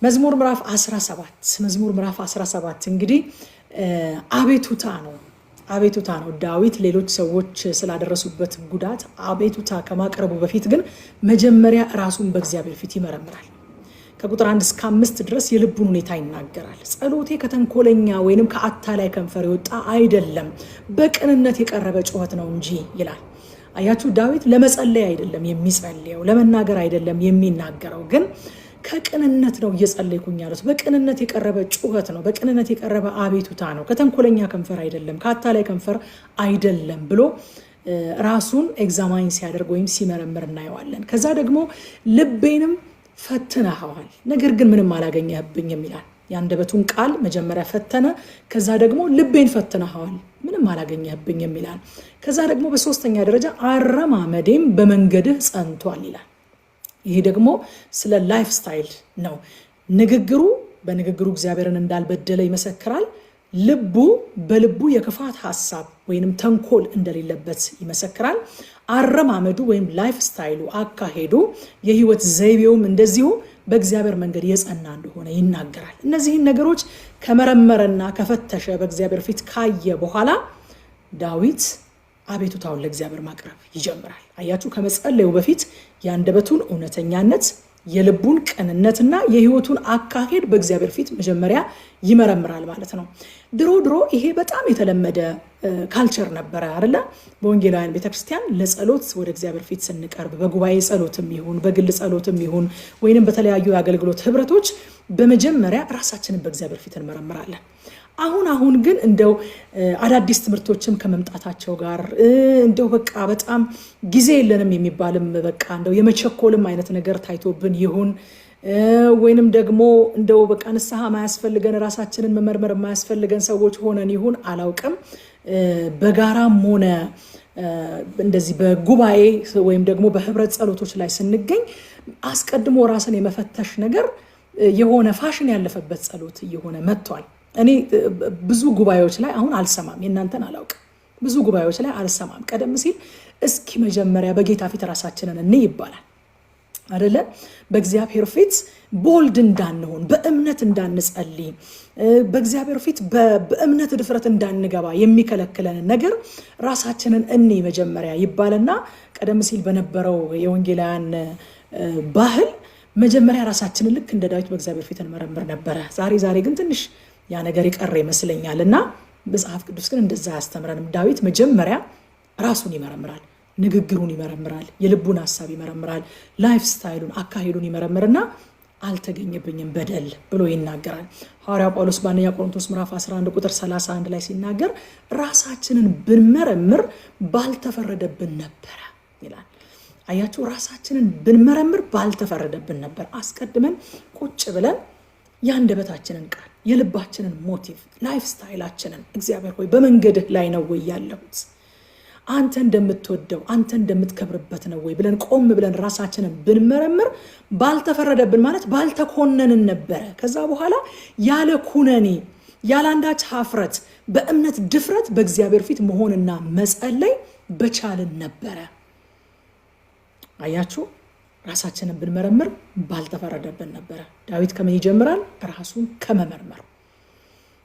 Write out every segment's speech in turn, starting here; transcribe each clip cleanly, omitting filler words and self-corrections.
መዝሙር ምዕራፍ 17 እንግዲህ አቤቱታ ነው። ዳዊት ሌሎች ሰዎች ስላደረሱበት ጉዳት አቤቱታ ከማቅረቡ በፊት ግን መጀመሪያ ራሱን በእግዚአብሔር ፊት ይመረምራል። ከቁጥር 1 እስከ 5 ድረስ የልቡን ሁኔታ ይናገራል። ጸሎቴ ከተንኮለኛ ወይንም ከአታላይ ከንፈር የወጣ አይደለም፣ በቅንነት የቀረበ ጩኸት ነው እንጂ ይላል። አያችሁ፣ ዳዊት ለመጸለይ አይደለም የሚጸልየው፣ ለመናገር አይደለም የሚናገረው፣ ግን ከቅንነት ነው እየጸለይኩኝ ያሉት። በቅንነት የቀረበ ጩኸት ነው፣ በቅንነት የቀረበ አቤቱታ ነው። ከተንኮለኛ ከንፈር አይደለም፣ ከአታላይ ከንፈር አይደለም ብሎ ራሱን ኤግዛማይን ሲያደርግ ወይም ሲመረምር እናየዋለን። ከዛ ደግሞ ልቤንም ፈትነኸዋል፣ ነገር ግን ምንም አላገኘህብኝም ይላል። የአንደበቱን ቃል መጀመሪያ ፈተነ፣ ከዛ ደግሞ ልቤን ፈትነኸዋል፣ ምንም አላገኘህብኝም ይላል። ከዛ ደግሞ በሶስተኛ ደረጃ አረማመዴም በመንገድህ ጸንቷል ይላል። ይሄ ደግሞ ስለ ላይፍ ስታይል ነው። በንግግሩ እግዚአብሔርን እንዳልበደለ ይመሰክራል። በልቡ የክፋት ሐሳብ ወይንም ተንኮል እንደሌለበት ይመሰክራል። አረማመዱ ወይም ላይፍ ስታይሉ፣ አካሄዱ፣ የህይወት ዘይቤውም እንደዚሁ በእግዚአብሔር መንገድ የጸና እንደሆነ ይናገራል። እነዚህን ነገሮች ከመረመረና ከፈተሸ በእግዚአብሔር ፊት ካየ በኋላ ዳዊት አቤቱታውን ለእግዚአብሔር ማቅረብ ይጀምራል። አያችሁ፣ ከመጸለዩ በፊት የአንደበቱን እውነተኛነት፣ የልቡን ቅንነትና የህይወቱን አካሄድ በእግዚአብሔር ፊት መጀመሪያ ይመረምራል ማለት ነው። ድሮ ይሄ በጣም የተለመደ ካልቸር ነበረ አይደለ? በወንጌላውያን ቤተክርስቲያን ለጸሎት ወደ እግዚአብሔር ፊት ስንቀርብ በጉባኤ ጸሎትም ይሁን በግል ጸሎትም ይሁን ወይንም በተለያዩ የአገልግሎት ህብረቶች በመጀመሪያ ራሳችንን በእግዚአብሔር ፊት እንመረምራለን። አሁን ግን እንደው አዳዲስ ትምህርቶችም ከመምጣታቸው ጋር እንደው በቃ በጣም ጊዜ የለንም የሚባልም በቃ እንደው የመቸኮልም አይነት ነገር ታይቶብን ይሁን ወይንም ደግሞ እንደው በቃ ንስሐ ማያስፈልገን ራሳችንን መመርመር ማያስፈልገን ሰዎች ሆነን ይሁን አላውቅም፣ በጋራም ሆነ እንደዚህ በጉባኤ ወይም ደግሞ በህብረት ጸሎቶች ላይ ስንገኝ አስቀድሞ ራስን የመፈተሽ ነገር የሆነ ፋሽን ያለፈበት ጸሎት እየሆነ መጥቷል። እኔ ብዙ ጉባኤዎች ላይ አሁን አልሰማም፣ የእናንተን አላውቅም፣ ብዙ ጉባኤዎች ላይ አልሰማም። ቀደም ሲል እስኪ መጀመሪያ በጌታ ፊት ራሳችንን እንይ ይባላል አይደለ? በእግዚአብሔር ፊት ቦልድ እንዳንሆን፣ በእምነት እንዳንጸልይ፣ በእግዚአብሔር ፊት በእምነት ድፍረት እንዳንገባ የሚከለክለን ነገር ራሳችንን እንይ መጀመሪያ ይባልና ቀደም ሲል በነበረው የወንጌላውያን ባህል መጀመሪያ ራሳችንን ልክ እንደ ዳዊት በእግዚአብሔር ፊት እንመረምር ነበረ። ዛሬ ግን ትንሽ ያ ነገር ይቀር ይመስለኛል እና መጽሐፍ ቅዱስ ግን እንደዛ ያስተምረንም። ዳዊት መጀመሪያ ራሱን ይመረምራል፣ ንግግሩን ይመረምራል፣ የልቡን ሐሳብ ይመረምራል፣ ላይፍ ስታይሉን አካሄዱን ይመረምርና አልተገኘብኝም በደል ብሎ ይናገራል። ሐዋርያው ጳውሎስ በአንደኛ ቆሮንቶስ ምዕራፍ 11 ቁጥር 31 ላይ ሲናገር ራሳችንን ብንመረምር ባልተፈረደብን ነበረ ይላል። አያችሁ፣ ራሳችንን ብንመረምር ባልተፈረደብን ነበር። አስቀድመን ቁጭ ብለን የአንደበታችንን ቃል፣ የልባችንን ሞቲቭ፣ ላይፍ ስታይላችንን እግዚአብሔር ሆይ በመንገድህ ላይ ነው ወይ ያለሁት? አንተ እንደምትወደው አንተ እንደምትከብርበት ነው ወይ ብለን ቆም ብለን ራሳችንን ብንመረምር ባልተፈረደብን ማለት ባልተኮነንን ነበረ። ከዛ በኋላ ያለ ኩነኔ ያለ አንዳች ሀፍረት በእምነት ድፍረት በእግዚአብሔር ፊት መሆንና መጸለይ በቻልን ነበረ። አያችሁ፣ ራሳችንን ብንመረምር ባልተፈረደብን ነበረ። ዳዊት ከምን ይጀምራል? ራሱን ከመመርመር።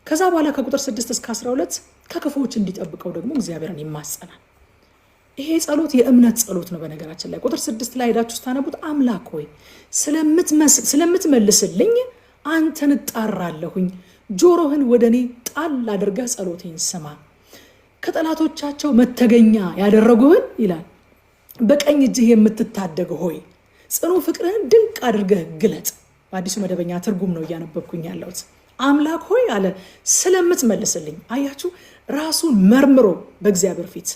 ከዛ በኋላ ከቁጥር 6 እስከ 12 ከክፉዎች እንዲጠብቀው ደግሞ እግዚአብሔርን ይማጸናል። ይሄ ጸሎት የእምነት ጸሎት ነው። በነገራችን ላይ ቁጥር 6 ላይ ሄዳችሁ ስታነቡት አምላክ ሆይ ስለምትመልስልኝ አንተን እጣራለሁኝ፣ ጆሮህን ወደ እኔ ጣል አድርገህ ጸሎቴን ስማ፣ ከጠላቶቻቸው መተገኛ ያደረጉህን ይላል በቀኝ እጅህ የምትታደግ ሆይ ጽኑ ፍቅርህን ድንቅ አድርገህ ግለጥ። በአዲሱ መደበኛ ትርጉም ነው እያነበብኩኝ ያለሁት። አምላክ ሆይ አለ ስለምትመልስልኝ። አያችሁ፣ ራሱን መርምሮ በእግዚአብሔር ፊት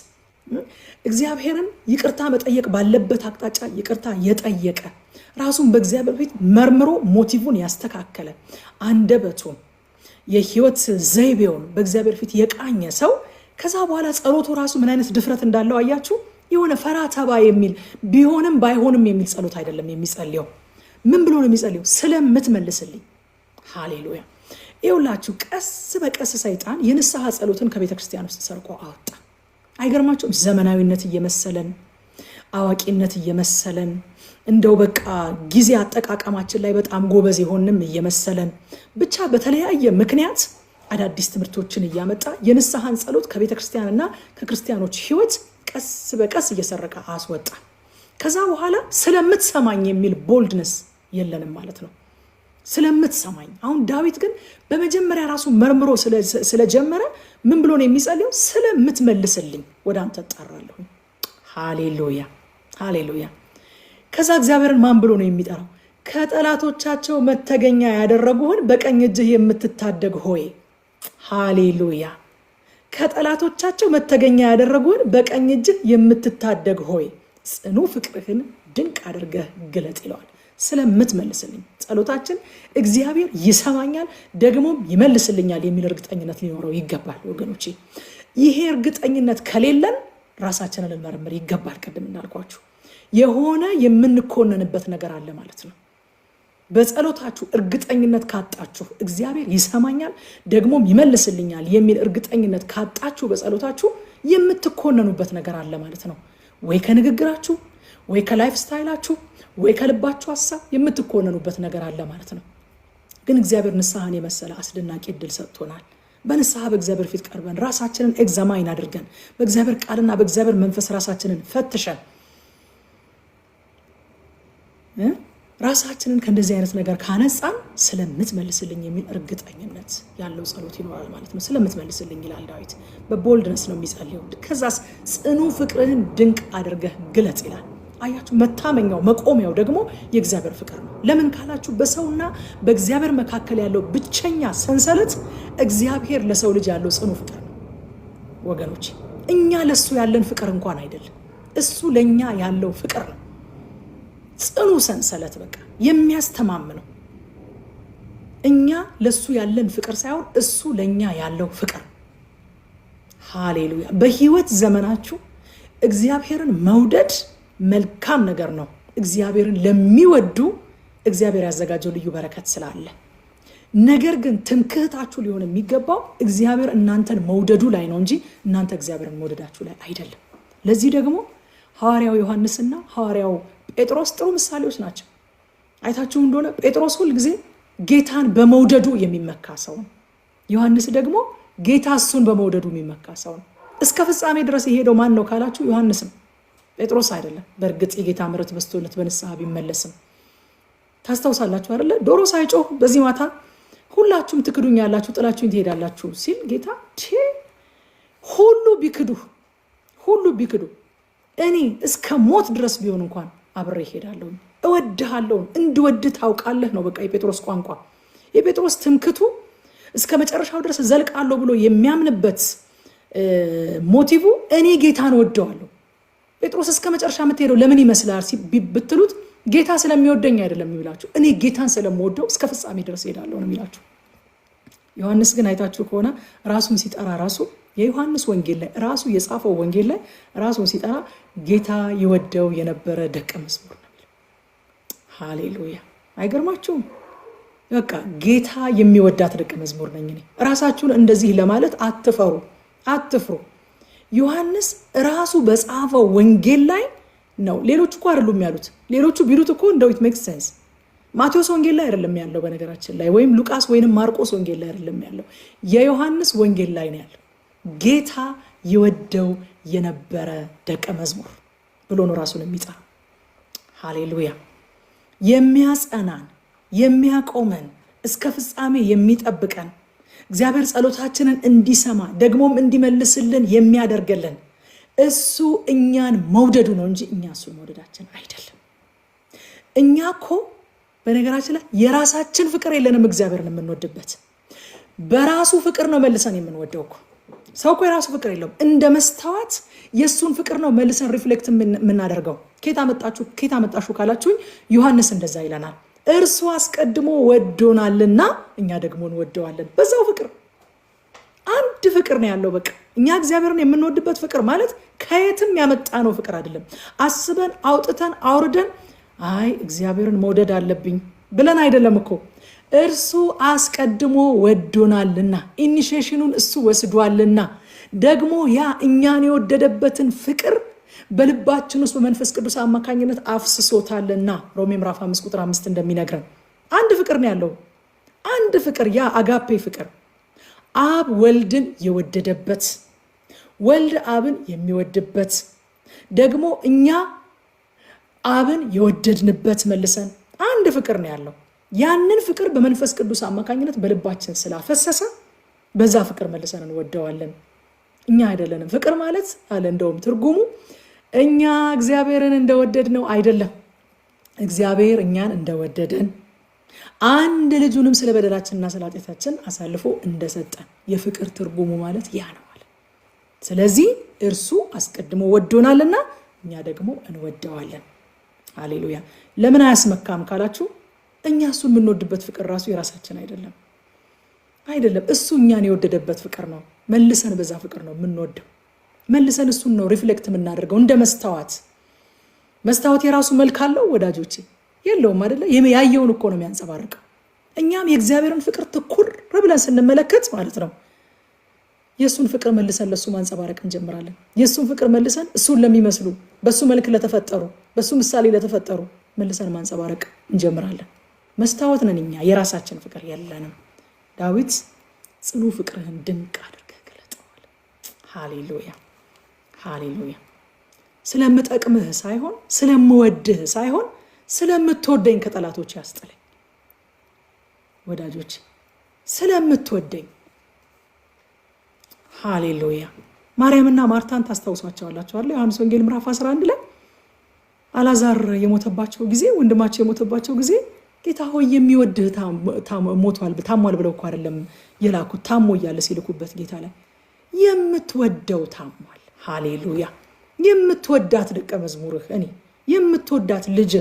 እግዚአብሔርን ይቅርታ መጠየቅ ባለበት አቅጣጫ ይቅርታ የጠየቀ ራሱን በእግዚአብሔር ፊት መርምሮ ሞቲቭን ያስተካከለ አንደበቱን የህይወት ዘይቤውን በእግዚአብሔር ፊት የቃኘ ሰው ከዛ በኋላ ጸሎቱ ራሱ ምን አይነት ድፍረት እንዳለው አያችሁ። የሆነ ፈራ ተባ የሚል ቢሆንም ባይሆንም የሚል ጸሎት አይደለም የሚጸልየው። ምን ብሎ ነው የሚጸልየው? ስለምትመልስልኝ። ሃሌሉያ። ይኸውላችሁ ቀስ በቀስ ሰይጣን የንስሐ ጸሎትን ከቤተክርስቲያን ውስጥ ሰርቆ አወጣ። አይገርማችሁም? ዘመናዊነት እየመሰለን አዋቂነት እየመሰለን እንደው በቃ ጊዜ አጠቃቀማችን ላይ በጣም ጎበዝ የሆንም እየመሰለን ብቻ በተለያየ ምክንያት አዳዲስ ትምህርቶችን እያመጣ የንስሐን ጸሎት ከቤተ ክርስቲያንና ከክርስቲያኖች ህይወት ቀስ በቀስ እየሰረቀ አስወጣ። ከዛ በኋላ ስለምትሰማኝ የሚል ቦልድነስ የለንም ማለት ነው። ስለምትሰማኝ። አሁን ዳዊት ግን በመጀመሪያ ራሱ መርምሮ ስለጀመረ ምን ብሎ ነው የሚጸልየው? ስለምትመልስልኝ ወደ አንተ እጠራለሁ። ሃሌሉያ ሃሌሉያ። ከዛ እግዚአብሔርን ማን ብሎ ነው የሚጠራው? ከጠላቶቻቸው መተገኛ ያደረጉህን በቀኝ እጅህ የምትታደግ ሆይ። ሃሌሉያ። ከጠላቶቻቸው መተገኛ ያደረጉህን በቀኝ እጅህ የምትታደግ ሆይ ጽኑ ፍቅርህን ድንቅ አድርገህ ግለጥ ይለዋል። ስለምትመልስልኝ። ጸሎታችን እግዚአብሔር ይሰማኛል ደግሞም ይመልስልኛል የሚል እርግጠኝነት ሊኖረው ይገባል ወገኖቼ። ይሄ እርግጠኝነት ከሌለን ራሳችንን ልንመረምር ይገባል። ቅድም እንዳልኳችሁ የሆነ የምንኮነንበት ነገር አለ ማለት ነው። በጸሎታችሁ እርግጠኝነት ካጣችሁ እግዚአብሔር ይሰማኛል ደግሞም ይመልስልኛል የሚል እርግጠኝነት ካጣችሁ በጸሎታችሁ የምትኮነኑበት ነገር አለ ማለት ነው። ወይ ከንግግራችሁ ወይ ከላይፍ ስታይላችሁ ወይ ከልባችሁ ሐሳብ የምትኮነኑበት ነገር አለ ማለት ነው። ግን እግዚአብሔር ንስሐን የመሰለ አስደናቂ እድል ሰጥቶናል። በንስሐ በእግዚአብሔር ፊት ቀርበን ራሳችንን ኤግዛማይን አድርገን በእግዚአብሔር ቃልና በእግዚአብሔር መንፈስ ራሳችንን ፈትሸን ራሳችንን ከእንደዚህ አይነት ነገር ካነጻን ስለምትመልስልኝ የሚል እርግጠኝነት ያለው ጸሎት ይኖራል ማለት ነው። ስለምትመልስልኝ ይላል ዳዊት። በቦልድነስ ነው የሚጸልየው። ከዛስ ጽኑ ፍቅርህን ድንቅ አድርገህ ግለጽ ይላል። አያችሁ፣ መታመኛው መቆሚያው ደግሞ የእግዚአብሔር ፍቅር ነው። ለምን ካላችሁ በሰውና በእግዚአብሔር መካከል ያለው ብቸኛ ሰንሰለት እግዚአብሔር ለሰው ልጅ ያለው ጽኑ ፍቅር ነው ወገኖች። እኛ ለሱ ያለን ፍቅር እንኳን አይደለም፣ እሱ ለኛ ያለው ፍቅር ነው። ጽኑ ሰንሰለት በቃ የሚያስተማምነው እኛ ለሱ ያለን ፍቅር ሳይሆን እሱ ለኛ ያለው ፍቅር። ሃሌሉያ። በህይወት ዘመናችሁ እግዚአብሔርን መውደድ መልካም ነገር ነው። እግዚአብሔርን ለሚወዱ እግዚአብሔር ያዘጋጀው ልዩ በረከት ስላለ። ነገር ግን ትምክህታችሁ ሊሆን የሚገባው እግዚአብሔር እናንተን መውደዱ ላይ ነው እንጂ እናንተ እግዚአብሔርን መውደዳችሁ ላይ አይደለም። ለዚህ ደግሞ ሐዋርያው ዮሐንስና ሐዋርያው ጴጥሮስ ጥሩ ምሳሌዎች ናቸው። አይታችሁ እንደሆነ ጴጥሮስ ሁል ጊዜ ጌታን በመውደዱ የሚመካ ሰው ነው። ዮሐንስ ደግሞ ጌታ እሱን በመውደዱ የሚመካ ሰው ነው። እስከ ፍጻሜ ድረስ የሄደው ማን ነው ካላችሁ ዮሐንስም ጴጥሮስ አይደለም። በእርግጥ የጌታ ምሕረት በስቶለት በንስሐ ቢመለስም ታስታውሳላችሁ አይደለ? ዶሮ ሳይጮህ በዚህ ማታ ሁላችሁም ትክዱኛላችሁ፣ ጥላችሁኝ ትሄዳላችሁ ሲል ጌታ ሁሉ ቢክዱ እኔ እስከ ሞት ድረስ ቢሆን እንኳን አብሬ እሄዳለሁ፣ እወድሃለሁ፣ እንድወድህ ታውቃለህ ነው በቃ የጴጥሮስ ቋንቋ። የጴጥሮስ ትምክቱ እስከ መጨረሻው ድረስ ዘልቃለሁ ብሎ የሚያምንበት ሞቲቭ እኔ ጌታን ወደዋለሁ። ጴጥሮስ እስከ መጨረሻ የምትሄደው ለምን ይመስላል ብትሉት ጌታ ስለሚወደኝ አይደለም የሚላችሁ፣ እኔ ጌታን ስለምወደው እስከ ፍጻሜ ድረስ ሄዳለሁ ነው የሚላችሁ። ዮሐንስ ግን አይታችሁ ከሆነ ራሱን ሲጠራ ራሱ የዮሐንስ ወንጌል ላይ ራሱ የጻፈው ወንጌል ላይ ራሱን ሲጠራ ጌታ ይወደው የነበረ ደቀ መዝሙር ነው የሚለው። ሃሌሉያ። አይገርማችሁም? በቃ ጌታ የሚወዳት ደቀ መዝሙር ነኝ እኔ። ራሳችሁን እንደዚህ ለማለት አትፍሩ። ዮሐንስ ራሱ በጻፈው ወንጌል ላይ ነው። ሌሎቹ እኮ አይደሉም ያሉት። ሌሎቹ ቢሉት እኮ እንደው ኢት ሜክስ ሴንስ። ማቴዎስ ወንጌል ላይ አይደለም ያለው በነገራችን ላይ፣ ወይም ሉቃስ ወይንም ማርቆስ ወንጌል ላይ አይደለም ያለው፣ የዮሐንስ ወንጌል ላይ ነው ያለው። ጌታ ይወደው የነበረ ደቀ መዝሙር ብሎ ነው ራሱን የሚጠራ። ሃሌሉያ። የሚያጸናን የሚያቆመን እስከ ፍጻሜ የሚጠብቀን እግዚአብሔር ጸሎታችንን እንዲሰማ ደግሞም እንዲመልስልን የሚያደርገልን እሱ እኛን መውደዱ ነው እንጂ እኛ እሱን መውደዳችን አይደለም። እኛ እኮ በነገራችን ላይ የራሳችን ፍቅር የለንም እግዚአብሔርን የምንወድበት። በራሱ ፍቅር ነው መልሰን የምንወደው እኮ። ሰው እኮ የራሱ ፍቅር የለውም። እንደ መስታወት የእሱን ፍቅር ነው መልሰን ሪፍሌክት የምናደርገው። ኬታ መጣሹ ካላችሁኝ ዮሐንስ እንደዛ ይለናል። እርሱ አስቀድሞ ወዶናልና እኛ ደግሞ እንወደዋለን። በዛው ፍቅር አንድ ፍቅር ነው ያለው። በቃ እኛ እግዚአብሔርን የምንወድበት ፍቅር ማለት ከየትም ያመጣ ነው ፍቅር አይደለም። አስበን አውጥተን አውርደን አይ እግዚአብሔርን መውደድ አለብኝ ብለን አይደለም እኮ። እርሱ አስቀድሞ ወዶናልና ኢኒሺዬሽኑን እሱ ወስዷልና ደግሞ ያ እኛን የወደደበትን ፍቅር በልባችን ውስጥ በመንፈስ ቅዱስ አማካኝነት አፍስሶታልና ሮሜ ምዕራፍ 5 ቁጥር 5 እንደሚነግረን አንድ ፍቅር ነው ያለው። አንድ ፍቅር፣ ያ አጋፔ ፍቅር አብ ወልድን የወደደበት፣ ወልድ አብን የሚወድበት፣ ደግሞ እኛ አብን የወደድንበት መልሰን አንድ ፍቅር ነው ያለው። ያንን ፍቅር በመንፈስ ቅዱስ አማካኝነት በልባችን ስላፈሰሰ በዛ ፍቅር መልሰን እንወደዋለን። እኛ አይደለንም። ፍቅር ማለት አለ እንደውም ትርጉሙ እኛ እግዚአብሔርን እንደወደድ ነው አይደለም፣ እግዚአብሔር እኛን እንደወደደን አንድ ልጁንም ስለ በደላችንና ስለ ኃጢአታችን አሳልፎ እንደሰጠን የፍቅር ትርጉሙ ማለት ያ ነው ማለት። ስለዚህ እርሱ አስቀድሞ ወዶናልና እኛ ደግሞ እንወደዋለን። ሃሌሉያ። ለምን አያስመካም ካላችሁ እኛ እሱን የምንወድበት ፍቅር ራሱ የራሳችን አይደለም። እሱ እኛን የወደደበት ፍቅር ነው። መልሰን በዛ ፍቅር ነው የምንወደው። መልሰን እሱን ነው ሪፍሌክት የምናደርገው። እንደ መስታወት የራሱ መልክ አለው ወዳጆቼ? የለውም አይደለ? ያየውን እኮ ነው የሚያንጸባርቀው። እኛም የእግዚአብሔርን ፍቅር ትኩር ብለን ስንመለከት ማለት ነው የእሱን ፍቅር መልሰን ለእሱ ማንጸባረቅ እንጀምራለን። የእሱን ፍቅር መልሰን እሱን ለሚመስሉ በእሱ መልክ ለተፈጠሩ በእሱ ምሳሌ ለተፈጠሩ መልሰን ማንጸባረቅ እንጀምራለን። መስታወት ነን እኛ፣ የራሳችን ፍቅር የለንም። ዳዊት ጽኑ ፍቅርህን ድንቅ አድርገህ ገለጠዋል። ሃሌሉያ ሃሌሉያ። ስለምጠቅምህ ሳይሆን ስለምወድህ ሳይሆን ስለምትወደኝ ከጠላቶች ያስጥለኝ። ወዳጆች ስለምትወደኝ። ሃሌሉያ። ማርያምና ማርታን ታስታውሷቸዋላችኋል። ዮሐንስ ወንጌል ምዕራፍ 11 ላይ አላዛር የሞተባቸው ጊዜ፣ ወንድማቸው የሞተባቸው ጊዜ ጌታ ሆይ የሚወድህ ታሟል ብለው እኮ አይደለም የላኩት፣ ታሞ እያለ ሲልኩበት ጌታ ላይ የምትወደው ታሟል። ሃሌሉያ። የምትወዳት ደቀ መዝሙርህ እኔ የምትወዳት ልጅ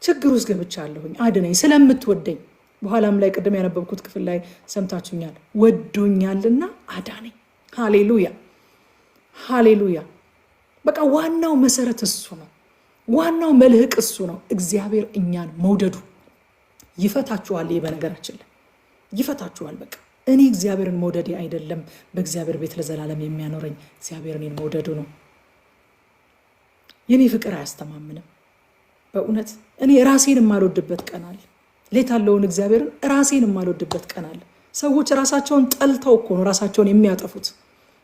ችግር ውስጥ ገብቻለሁኝ አድነኝ ስለምትወደኝ። በኋላም ላይ ቅድም ያነበብኩት ክፍል ላይ ሰምታችሁኛል። ወዶኛልና አዳነኝ። ሃሌሉያ ሃሌሉያ። በቃ ዋናው መሰረት እሱ ነው። ዋናው መልህቅ እሱ ነው። እግዚአብሔር እኛን መውደዱ ይፈታችኋል። ይህ በነገራችን ላይ ይፈታችኋል። በቃ እኔ እግዚአብሔርን መውደዴ አይደለም በእግዚአብሔር ቤት ለዘላለም የሚያኖረኝ፣ እግዚአብሔር እኔን መውደዱ ነው። የኔ ፍቅር አያስተማምንም። በእውነት እኔ ራሴን የማልወድበት ቀን አለ። ሌት ያለውን እግዚአብሔርን ራሴን የማልወድበት ቀን አለ። ሰዎች ራሳቸውን ጠልተው እኮ ነው ራሳቸውን የሚያጠፉት።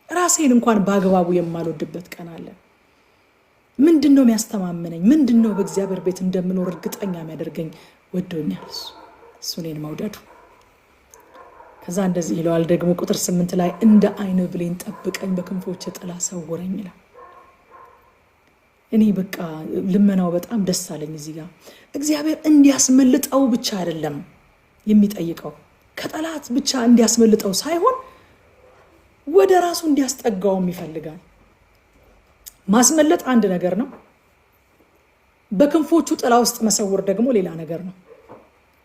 ራሴን እንኳን በአግባቡ የማልወድበት ቀን አለ። ምንድነው የሚያስተማምነኝ? ምንድነው በእግዚአብሔር ቤት እንደምኖር እርግጠኛ የሚያደርገኝ? ወዶኛል እሱ እኔን መውደዱ። ከዛ እንደዚህ ይለዋል ደግሞ ቁጥር 8 ላይ እንደ ዓይን ብሌን ጠብቀኝ፣ በክንፎች ጥላ ሰውረኝ ይላል። እኔ በቃ ልመናው በጣም ደስ አለኝ። እዚህ ጋር እግዚአብሔር እንዲያስመልጠው ብቻ አይደለም የሚጠይቀው፣ ከጠላት ብቻ እንዲያስመልጠው ሳይሆን ወደ ራሱ እንዲያስጠጋውም ይፈልጋል። ማስመለጥ አንድ ነገር ነው፣ በክንፎቹ ጥላ ውስጥ መሰውር ደግሞ ሌላ ነገር ነው።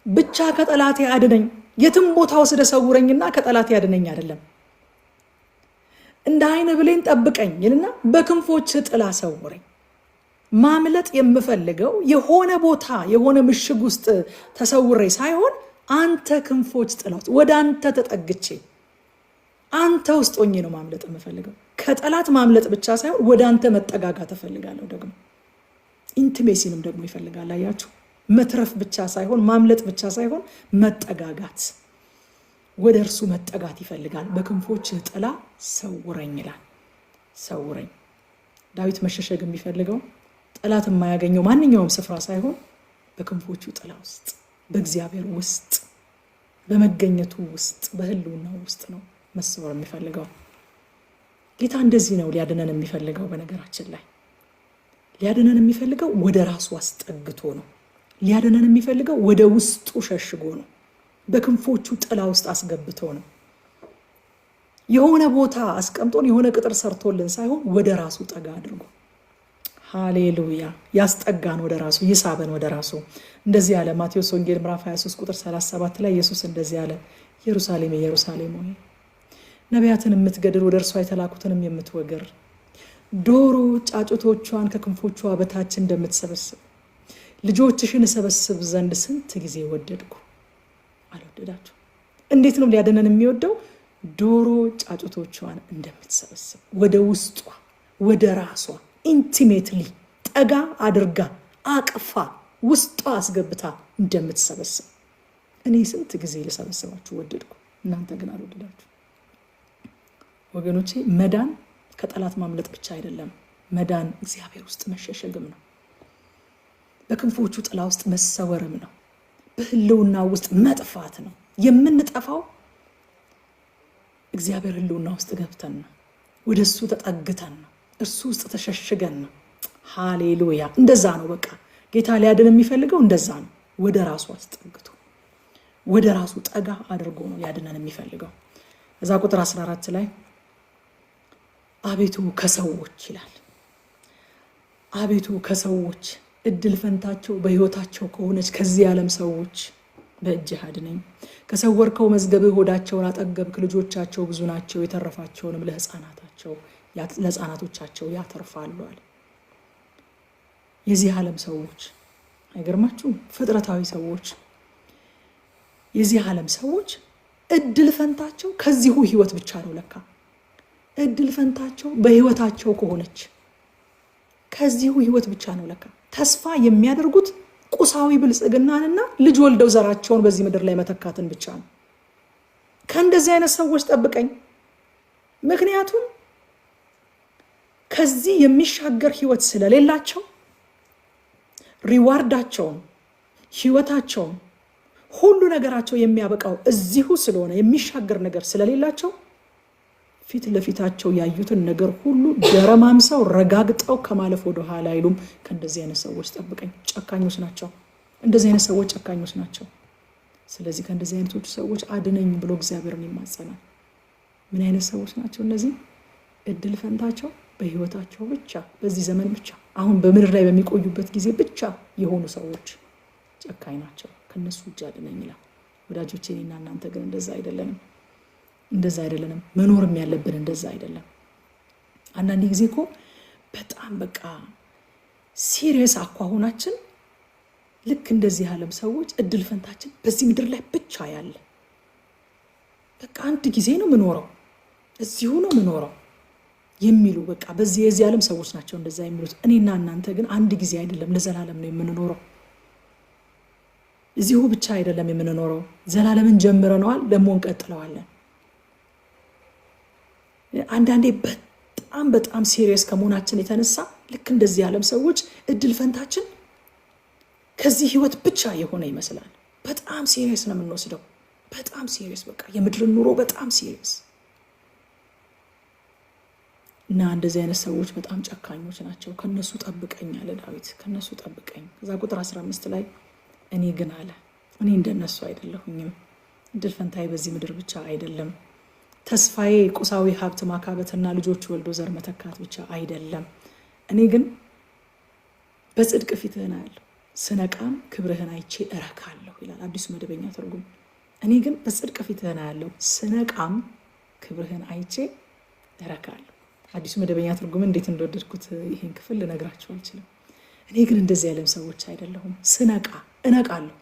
ብቻ ከጠላቴ አድነኝ፣ የትም ቦታ ወስደ ሰውረኝና ከጠላቴ አድነኝ አይደለም። እንደ ዓይን ብሌን ጠብቀኝ ይልና በክንፎች ጥላ ሰውረኝ። ማምለጥ የምፈልገው የሆነ ቦታ የሆነ ምሽግ ውስጥ ተሰውሬ ሳይሆን አንተ ክንፎች ጥላ ውስጥ ወደ አንተ ተጠግቼ አንተ ውስጥ ሆኜ ነው ማምለጥ የምፈልገው። ከጠላት ማምለጥ ብቻ ሳይሆን ወደ አንተ መጠጋጋት እፈልጋለሁ። ደግሞ ኢንቲሜሲንም ደግሞ ይፈልጋል። አያችሁ፣ መትረፍ ብቻ ሳይሆን ማምለጥ ብቻ ሳይሆን መጠጋጋት፣ ወደ እርሱ መጠጋት ይፈልጋል። በክንፎች ጥላ ሰውረኝ ይላል። ሰውረኝ። ዳዊት መሸሸግ የሚፈልገው ጠላት የማያገኘው ማንኛውም ስፍራ ሳይሆን በክንፎቹ ጥላ ውስጥ፣ በእግዚአብሔር ውስጥ፣ በመገኘቱ ውስጥ፣ በህልውናው ውስጥ ነው መሰወር የሚፈልገው። ጌታ እንደዚህ ነው ሊያድነን የሚፈልገው። በነገራችን ላይ ሊያድነን የሚፈልገው ወደ ራሱ አስጠግቶ ነው። ሊያድነን የሚፈልገው ወደ ውስጡ ሸሽጎ ነው። በክንፎቹ ጥላ ውስጥ አስገብቶ ነው። የሆነ ቦታ አስቀምጦን የሆነ ቅጥር ሰርቶልን ሳይሆን ወደ ራሱ ጠጋ አድርጎ፣ ሃሌሉያ፣ ያስጠጋን ወደ ራሱ፣ ይሳበን ወደ ራሱ። እንደዚህ ያለ ማቴዎስ ወንጌል ምዕራፍ 23 ቁጥር 37 ላይ ኢየሱስ እንደዚህ ያለ፣ ኢየሩሳሌም ኢየሩሳሌም ሆይ ነቢያትን የምትገድል ወደ እርሷ የተላኩትንም የምትወግር፣ ዶሮ ጫጩቶቿን ከክንፎቿ በታች እንደምትሰበስብ ልጆችሽን እሰበስብ ዘንድ ስንት ጊዜ ወደድኩ፣ አልወደዳችሁ። እንዴት ነው ሊያድነን የሚወደው? ዶሮ ጫጩቶቿን እንደምትሰበስብ ወደ ውስጧ፣ ወደ ራሷ ኢንቲሜትሊ ጠጋ አድርጋ አቅፋ ውስጧ አስገብታ እንደምትሰበስብ እኔ ስንት ጊዜ ልሰበስባችሁ ወደድኩ፣ እናንተ ግን አልወደዳችሁ። ወገኖቼ መዳን ከጠላት ማምለጥ ብቻ አይደለም፣ መዳን እግዚአብሔር ውስጥ መሸሸግም ነው። በክንፎቹ ጥላ ውስጥ መሰወርም ነው። በህልውና ውስጥ መጥፋት ነው። የምንጠፋው እግዚአብሔር ህልውና ውስጥ ገብተን ነው። ወደ እሱ ተጠግተን ነው። እርሱ ውስጥ ተሸሽገን ነው። ሃሌሉያ! እንደዛ ነው። በቃ ጌታ ሊያድን የሚፈልገው እንደዛ ነው። ወደ ራሱ አስጠግቶ ወደ ራሱ ጠጋ አድርጎ ነው ሊያድነን የሚፈልገው። እዛ ቁጥር 14 ላይ አቤቱ ከሰዎች ይላል። አቤቱ ከሰዎች እድል ፈንታቸው በህይወታቸው ከሆነች ከዚህ ዓለም ሰዎች በእጅህ አድነኝ። ከሰወርከው መዝገብህ ሆዳቸውን አጠገብክ። ልጆቻቸው ብዙ ናቸው፣ የተረፋቸውንም ለሕፃናቶቻቸው ያተርፋሉ አለ። የዚህ ዓለም ሰዎች አይገርማችሁም? ፍጥረታዊ ሰዎች፣ የዚህ ዓለም ሰዎች እድል ፈንታቸው ከዚሁ ህይወት ብቻ ነው። ለካ እድል ፈንታቸው በህይወታቸው ከሆነች ከዚሁ ህይወት ብቻ ነው። ለካ ተስፋ የሚያደርጉት ቁሳዊ ብልጽግናንና ልጅ ወልደው ዘራቸውን በዚህ ምድር ላይ መተካትን ብቻ ነው። ከእንደዚህ አይነት ሰዎች ጠብቀኝ። ምክንያቱም ከዚህ የሚሻገር ህይወት ስለሌላቸው ሪዋርዳቸውን፣ ህይወታቸውን፣ ሁሉ ነገራቸው የሚያበቃው እዚሁ ስለሆነ የሚሻገር ነገር ስለሌላቸው ፊት ለፊታቸው ያዩትን ነገር ሁሉ ደረማምሰው ረጋግጠው ከማለፍ ወደ ኋላ አይሉም። ከእንደዚህ አይነት ሰዎች ጠብቀኝ። ጨካኞች ናቸው። እንደዚህ አይነት ሰዎች ጨካኞች ናቸው። ስለዚህ ከእንደዚህ አይነቶቹ ሰዎች አድነኝ ብሎ እግዚአብሔርን ይማጸናል። ምን አይነት ሰዎች ናቸው እነዚህ? እድል ፈንታቸው በህይወታቸው ብቻ፣ በዚህ ዘመን ብቻ፣ አሁን በምድር ላይ በሚቆዩበት ጊዜ ብቻ የሆኑ ሰዎች ጨካኝ ናቸው። ከነሱ እጅ አድነኝ ይላል። ወዳጆቼ፣ እኔና እናንተ ግን እንደዛ አይደለንም። እንደዛ አይደለንም። መኖርም ያለብን እንደዛ አይደለም። አንዳንድ ጊዜ እኮ በጣም በቃ ሲሪየስ አኳኋናችን ልክ እንደዚህ ዓለም ሰዎች እድል ፈንታችን በዚህ ምድር ላይ ብቻ ያለ በቃ አንድ ጊዜ ነው የምኖረው፣ እዚሁ ነው የምኖረው የሚሉ በቃ በዚህ የዚህ ዓለም ሰዎች ናቸው እንደዛ የሚሉት። እኔና እናንተ ግን አንድ ጊዜ አይደለም፣ ለዘላለም ነው የምንኖረው። እዚሁ ብቻ አይደለም የምንኖረው፣ ዘላለምን ጀምረነዋል፣ ደግሞ እንቀጥለዋለን። አንዳንዴ በጣም ሲሪየስ ከመሆናችን የተነሳ ልክ እንደዚህ ዓለም ሰዎች እድል ፈንታችን ከዚህ ህይወት ብቻ የሆነ ይመስላል። በጣም ሲሪየስ ነው የምንወስደው። በጣም ሲሪየስ፣ በቃ የምድርን ኑሮ በጣም ሲሪየስ። እና እንደዚህ አይነት ሰዎች በጣም ጨካኞች ናቸው። ከነሱ ጠብቀኝ አለ ዳዊት፣ ከነሱ ጠብቀኝ። ከዛ ቁጥር 15 ላይ እኔ ግን አለ እኔ እንደነሱ አይደለሁኝም። እድል ፈንታዬ በዚህ ምድር ብቻ አይደለም። ተስፋዬ ቁሳዊ ሀብት ማካበትና ልጆች ወልዶ ዘር መተካት ብቻ አይደለም። እኔ ግን በጽድቅ ፊትህን አያለሁ፣ ስነቃም ክብርህን አይቼ እረካለሁ ይላል አዲሱ መደበኛ ትርጉም። እኔ ግን በጽድቅ ፊትህን አያለሁ፣ ስነቃም ክብርህን አይቼ እረካለሁ። አዲሱ መደበኛ ትርጉም እንዴት እንደወደድኩት ይሄን ክፍል ልነግራችሁ አልችልም። እኔ ግን እንደዚህ ያለም ሰዎች አይደለሁም። ስነቃ እነቃለሁ።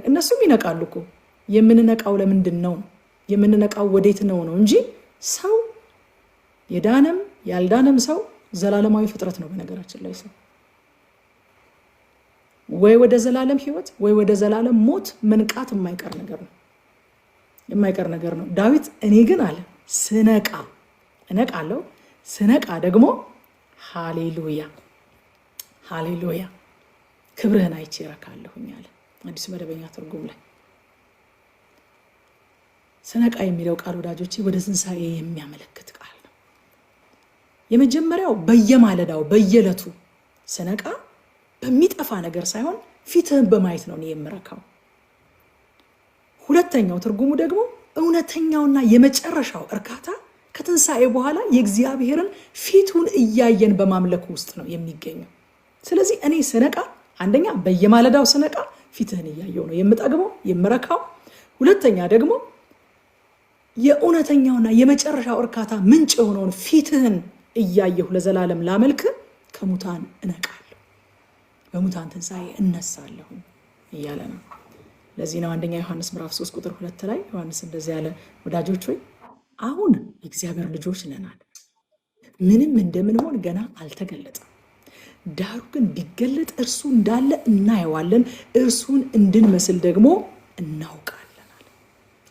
እነሱም ይነቃሉ እኮ። የምንነቃው ለምንድን ነው? የምንነቃው ወዴት ነው እንጂ ሰው የዳነም ያልዳነም ሰው ዘላለማዊ ፍጥረት ነው። በነገራችን ላይ ሰው ወይ ወደ ዘላለም ህይወት ወይ ወደ ዘላለም ሞት መንቃት የማይቀር ነገር ነው። ዳዊት እኔ ግን አለ ስነቃ እነቃለሁ፣ ስነቃ ደግሞ ሃሌሉያ ክብርህን አይቼ እረካለሁኝ አለ አዲስ መደበኛ ትርጉም ላይ። ስነቃ የሚለው ቃል ወዳጆቼ ወደ ትንሣኤ የሚያመለክት ቃል ነው። የመጀመሪያው በየማለዳው በየዕለቱ ስነቃ በሚጠፋ ነገር ሳይሆን ፊትህን በማየት ነው የምረካው። ሁለተኛው ትርጉሙ ደግሞ እውነተኛውና የመጨረሻው እርካታ ከትንሣኤ በኋላ የእግዚአብሔርን ፊቱን እያየን በማምለኩ ውስጥ ነው የሚገኘው። ስለዚህ እኔ ስነቃ አንደኛ በየማለዳው ስነቃ ፊትህን እያየው ነው የምጠግበው የምረካው። ሁለተኛ ደግሞ የእውነተኛውና የመጨረሻው እርካታ ምንጭ የሆነውን ፊትህን እያየሁ ለዘላለም ላመልክ ከሙታን እነቃለሁ፣ በሙታን ትንሣኤ እነሳለሁ እያለ ነው። ለዚህ ነው አንደኛ ዮሐንስ ምዕራፍ 3 ቁጥር 2 ላይ ዮሐንስ እንደዚህ ያለ ወዳጆች ሆይ አሁን የእግዚአብሔር ልጆች ነናል፣ ምንም እንደምንሆን ገና አልተገለጠም። ዳሩ ግን ቢገለጥ እርሱ እንዳለ እናየዋለን፣ እርሱን እንድንመስል ደግሞ እናውቃለን አለ።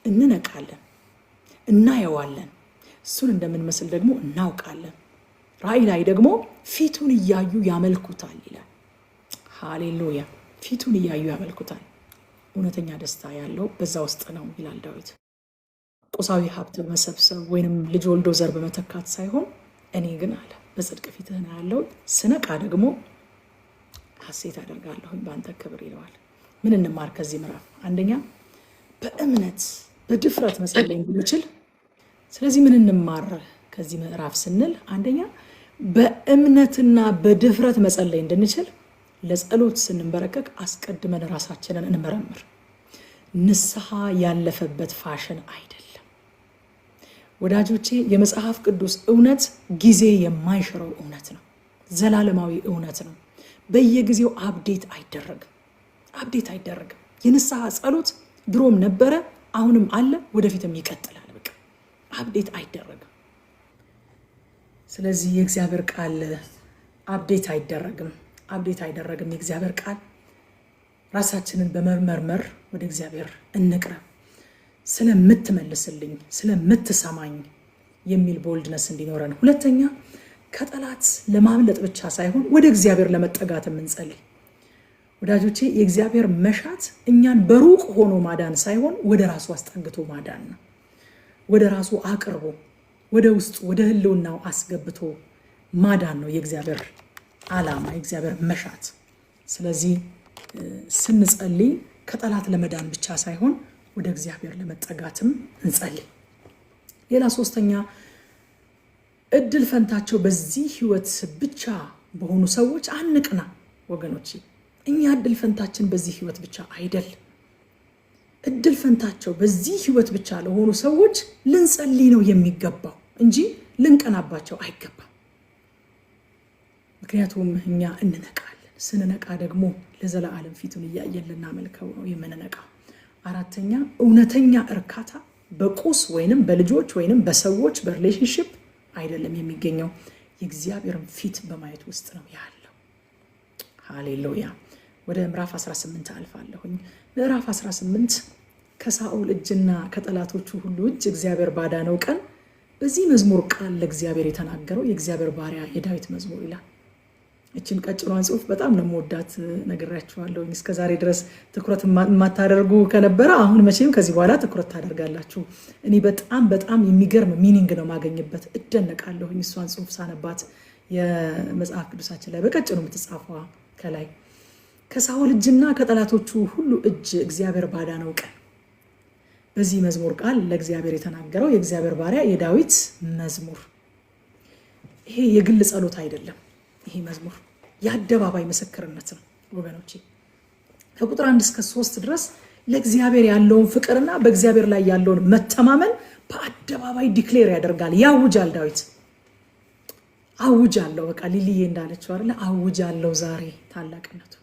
እንነቃለን፣ እናየዋለን፣ እሱን እንደምንመስል ደግሞ እናውቃለን። ራእይ ላይ ደግሞ ፊቱን እያዩ ያመልኩታል ይላል። ሃሌሉያ! ፊቱን እያዩ ያመልኩታል። እውነተኛ ደስታ ያለው በዛ ውስጥ ነው ይላል ዳዊት። ቁሳዊ ሀብት በመሰብሰብ ወይንም ልጅ ወልዶ ዘር በመተካት ሳይሆን እኔ ግን አለ በጽድቅ ፊትህን ያለው ስነቃ ደግሞ ሐሴት አደርጋለሁኝ በአንተ ክብር ይለዋል። ምን እንማር ከዚህ ምዕራፍ? አንደኛ በእምነት በድፍረት መጸለይ እንድንችል። ስለዚህ ምን እንማር ከዚህ ምዕራፍ ስንል አንደኛ በእምነትና በድፍረት መጸለይ እንድንችል ለጸሎት ስንበረከክ አስቀድመን ራሳችንን እንመረምር። ንስሐ ያለፈበት ፋሽን አይደለም ወዳጆቼ። የመጽሐፍ ቅዱስ እውነት ጊዜ የማይሽረው እውነት ነው። ዘላለማዊ እውነት ነው። በየጊዜው አፕዴት አይደረግም። የንስሐ ጸሎት ድሮም ነበረ፣ አሁንም አለ፣ ወደፊትም ይቀጥላል። በቃ አፕዴት አይደረግም። ስለዚህ የእግዚአብሔር ቃል አፕዴት አይደረግም። የእግዚአብሔር ቃል ራሳችንን በመመርመር ወደ እግዚአብሔር እንቅረብ። ስለምትመልስልኝ፣ ስለምትሰማኝ የሚል ቦልድነስ እንዲኖረን። ሁለተኛ ከጠላት ለማምለጥ ብቻ ሳይሆን ወደ እግዚአብሔር ለመጠጋት የምንጸልይ ወዳጆቼ። የእግዚአብሔር መሻት እኛን በሩቅ ሆኖ ማዳን ሳይሆን ወደ ራሱ አስጠግቶ ማዳን ነው። ወደ ራሱ አቅርቦ ወደ ውስጡ ወደ ህልውናው አስገብቶ ማዳን ነው የእግዚአብሔር ዓላማ፣ የእግዚአብሔር መሻት። ስለዚህ ስንጸልይ ከጠላት ለመዳን ብቻ ሳይሆን ወደ እግዚአብሔር ለመጠጋትም እንጸልይ። ሌላ ሶስተኛ እድል ፈንታቸው በዚህ ህይወት ብቻ በሆኑ ሰዎች አንቅና ወገኖች። እኛ እድል ፈንታችን በዚህ ህይወት ብቻ አይደል። እድል ፈንታቸው በዚህ ህይወት ብቻ ለሆኑ ሰዎች ልንጸልይ ነው የሚገባው እንጂ ልንቀናባቸው አይገባም። ምክንያቱም እኛ እንነቃለን። ስንነቃ ደግሞ ለዘላለም ፊቱን እያየን ልናመልከው ነው የምንነቃው። አራተኛ እውነተኛ እርካታ በቁስ ወይንም በልጆች ወይንም በሰዎች በሪሌሽንሽፕ አይደለም የሚገኘው፣ የእግዚአብሔርን ፊት በማየት ውስጥ ነው ያለው። ሃሌሉያ! ወደ ምዕራፍ 18 አልፋለሁኝ። ምዕራፍ 18 ከሳኦል እጅና ከጠላቶቹ ሁሉ እጅ እግዚአብሔር ባዳነው ቀን በዚህ መዝሙር ቃል ለእግዚአብሔር የተናገረው የእግዚአብሔር ባሪያ የዳዊት መዝሙር ይላል። እችን ቀጭኗን ጽሑፍ በጣም ነው የምወዳት፣ ነግራችኋለሁ። እስከዛሬ ድረስ ትኩረት የማታደርጉ ከነበረ አሁን መቼም ከዚህ በኋላ ትኩረት ታደርጋላችሁ። እኔ በጣም የሚገርም ሚኒንግ ነው ማገኝበት፣ እደነቃለሁኝ እሷን ጽሑፍ ሳነባት። የመጽሐፍ ቅዱሳችን ላይ በቀጭኑ የምትጻፏ ከላይ ከሳኦል እጅና ከጠላቶቹ ሁሉ እጅ እግዚአብሔር ባዳነው ቀን በዚህ መዝሙር ቃል ለእግዚአብሔር የተናገረው የእግዚአብሔር ባሪያ የዳዊት መዝሙር። ይሄ የግል ጸሎት አይደለም። ይሄ መዝሙር የአደባባይ ምስክርነት ነው ወገኖቼ። ከቁጥር 1 እስከ 3 ድረስ ለእግዚአብሔር ያለውን ፍቅርና በእግዚአብሔር ላይ ያለውን መተማመን በአደባባይ ዲክሌር ያደርጋል፣ ያውጃል። ዳዊት አውጃለሁ፣ በቃ ሊሊዬ እንዳለችው አይደለ? አውጃለሁ ዛሬ ታላቅነቱ፣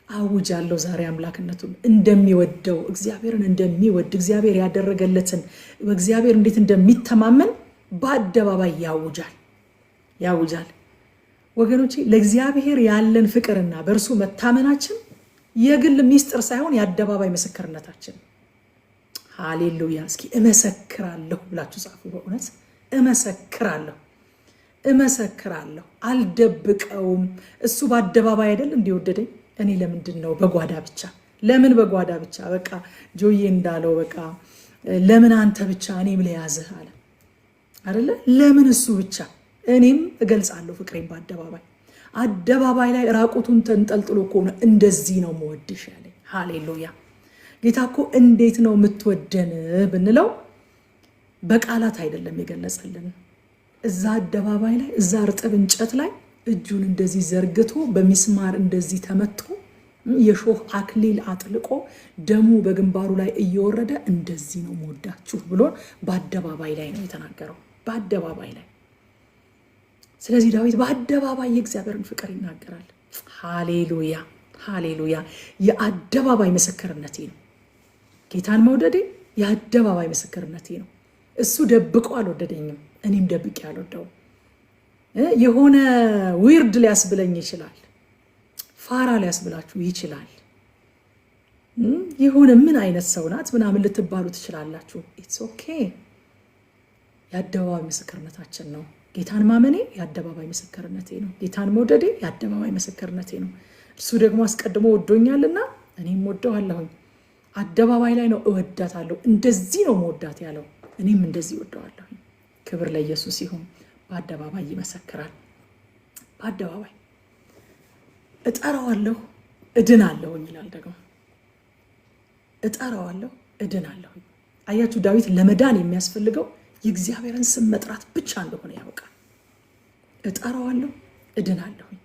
አውጃለሁ ዛሬ አምላክነቱን፣ እንደሚወደው እግዚአብሔርን እንደሚወድ እግዚአብሔር ያደረገለትን በእግዚአብሔር እንዴት እንደሚተማመን በአደባባይ ያውጃል። ወገኖቼ ለእግዚአብሔር ያለን ፍቅርና በእርሱ መታመናችን የግል ሚስጥር ሳይሆን የአደባባይ ምስክርነታችን። ሃሌሉያ! እስኪ እመሰክራለሁ ብላችሁ ጻፉ። በእውነት እመሰክራለሁ፣ አልደብቀውም። እሱ በአደባባይ አይደል እንዲወደደኝ፣ እኔ ለምንድን ነው በጓዳ ብቻ? ለምን በጓዳ ብቻ? በቃ ጆዬ እንዳለው በቃ ለምን አንተ ብቻ እኔም ለያዝህ አለ አይደለ? ለምን እሱ ብቻ? እኔም እገልጻለሁ ፍቅሬን አደባባይ ላይ ራቁቱን ተንጠልጥሎ ከሆነ እንደዚህ ነው መወድሽ ያለኝ። ሃሌሉያ! ጌታ እኮ እንዴት ነው የምትወደን ብንለው በቃላት አይደለም የገለጸልን። እዛ አደባባይ ላይ እዛ እርጥብ እንጨት ላይ እጁን እንደዚህ ዘርግቶ በሚስማር እንደዚህ ተመቶ የሾህ አክሊል አጥልቆ ደሙ በግንባሩ ላይ እየወረደ እንደዚህ ነው መወዳችሁ ብሎ በአደባባይ ላይ ነው የተናገረው። በአደባባይ ላይ። ስለዚህ ዳዊት በአደባባይ የእግዚአብሔርን ፍቅር ይናገራል። ሃሌሉያ! የአደባባይ ምስክርነቴ ነው ጌታን መውደዴ፣ የአደባባይ ምስክርነቴ ነው። እሱ ደብቆ አልወደደኝም፣ እኔም ደብቄ አልወደውም። የሆነ ዊርድ ሊያስብለኝ ይችላል። ፋራ ሊያስብላችሁ ይችላል። የሆነ ምን አይነት ሰው ናት ምናምን ልትባሉ ትችላላችሁ። ኢትስ ኦኬ። የአደባባይ ምስክርነታችን ነው። ጌታን ማመኔ የአደባባይ ምስክርነቴ ነው። ጌታን መውደዴ የአደባባይ ምስክርነቴ ነው። እርሱ ደግሞ አስቀድሞ ወዶኛልና እኔም ወደዋለሁኝ። አደባባይ ላይ ነው እወዳታለሁ። እንደዚህ ነው መወዳት ያለው፣ እኔም እንደዚህ ወደዋለሁኝ። ክብር ለኢየሱስ ይሁን። በአደባባይ ይመሰክራል። በአደባባይ እጠራዋለሁ እድናለሁኝ ይላል። ደግሞ እጠራዋለሁ እድናለሁኝ። አያችሁ፣ ዳዊት ለመዳን የሚያስፈልገው የእግዚአብሔርን ስም መጥራት ብቻ እንደሆነ ያውቃል። እጠራዋለሁ እድናለሁኝ።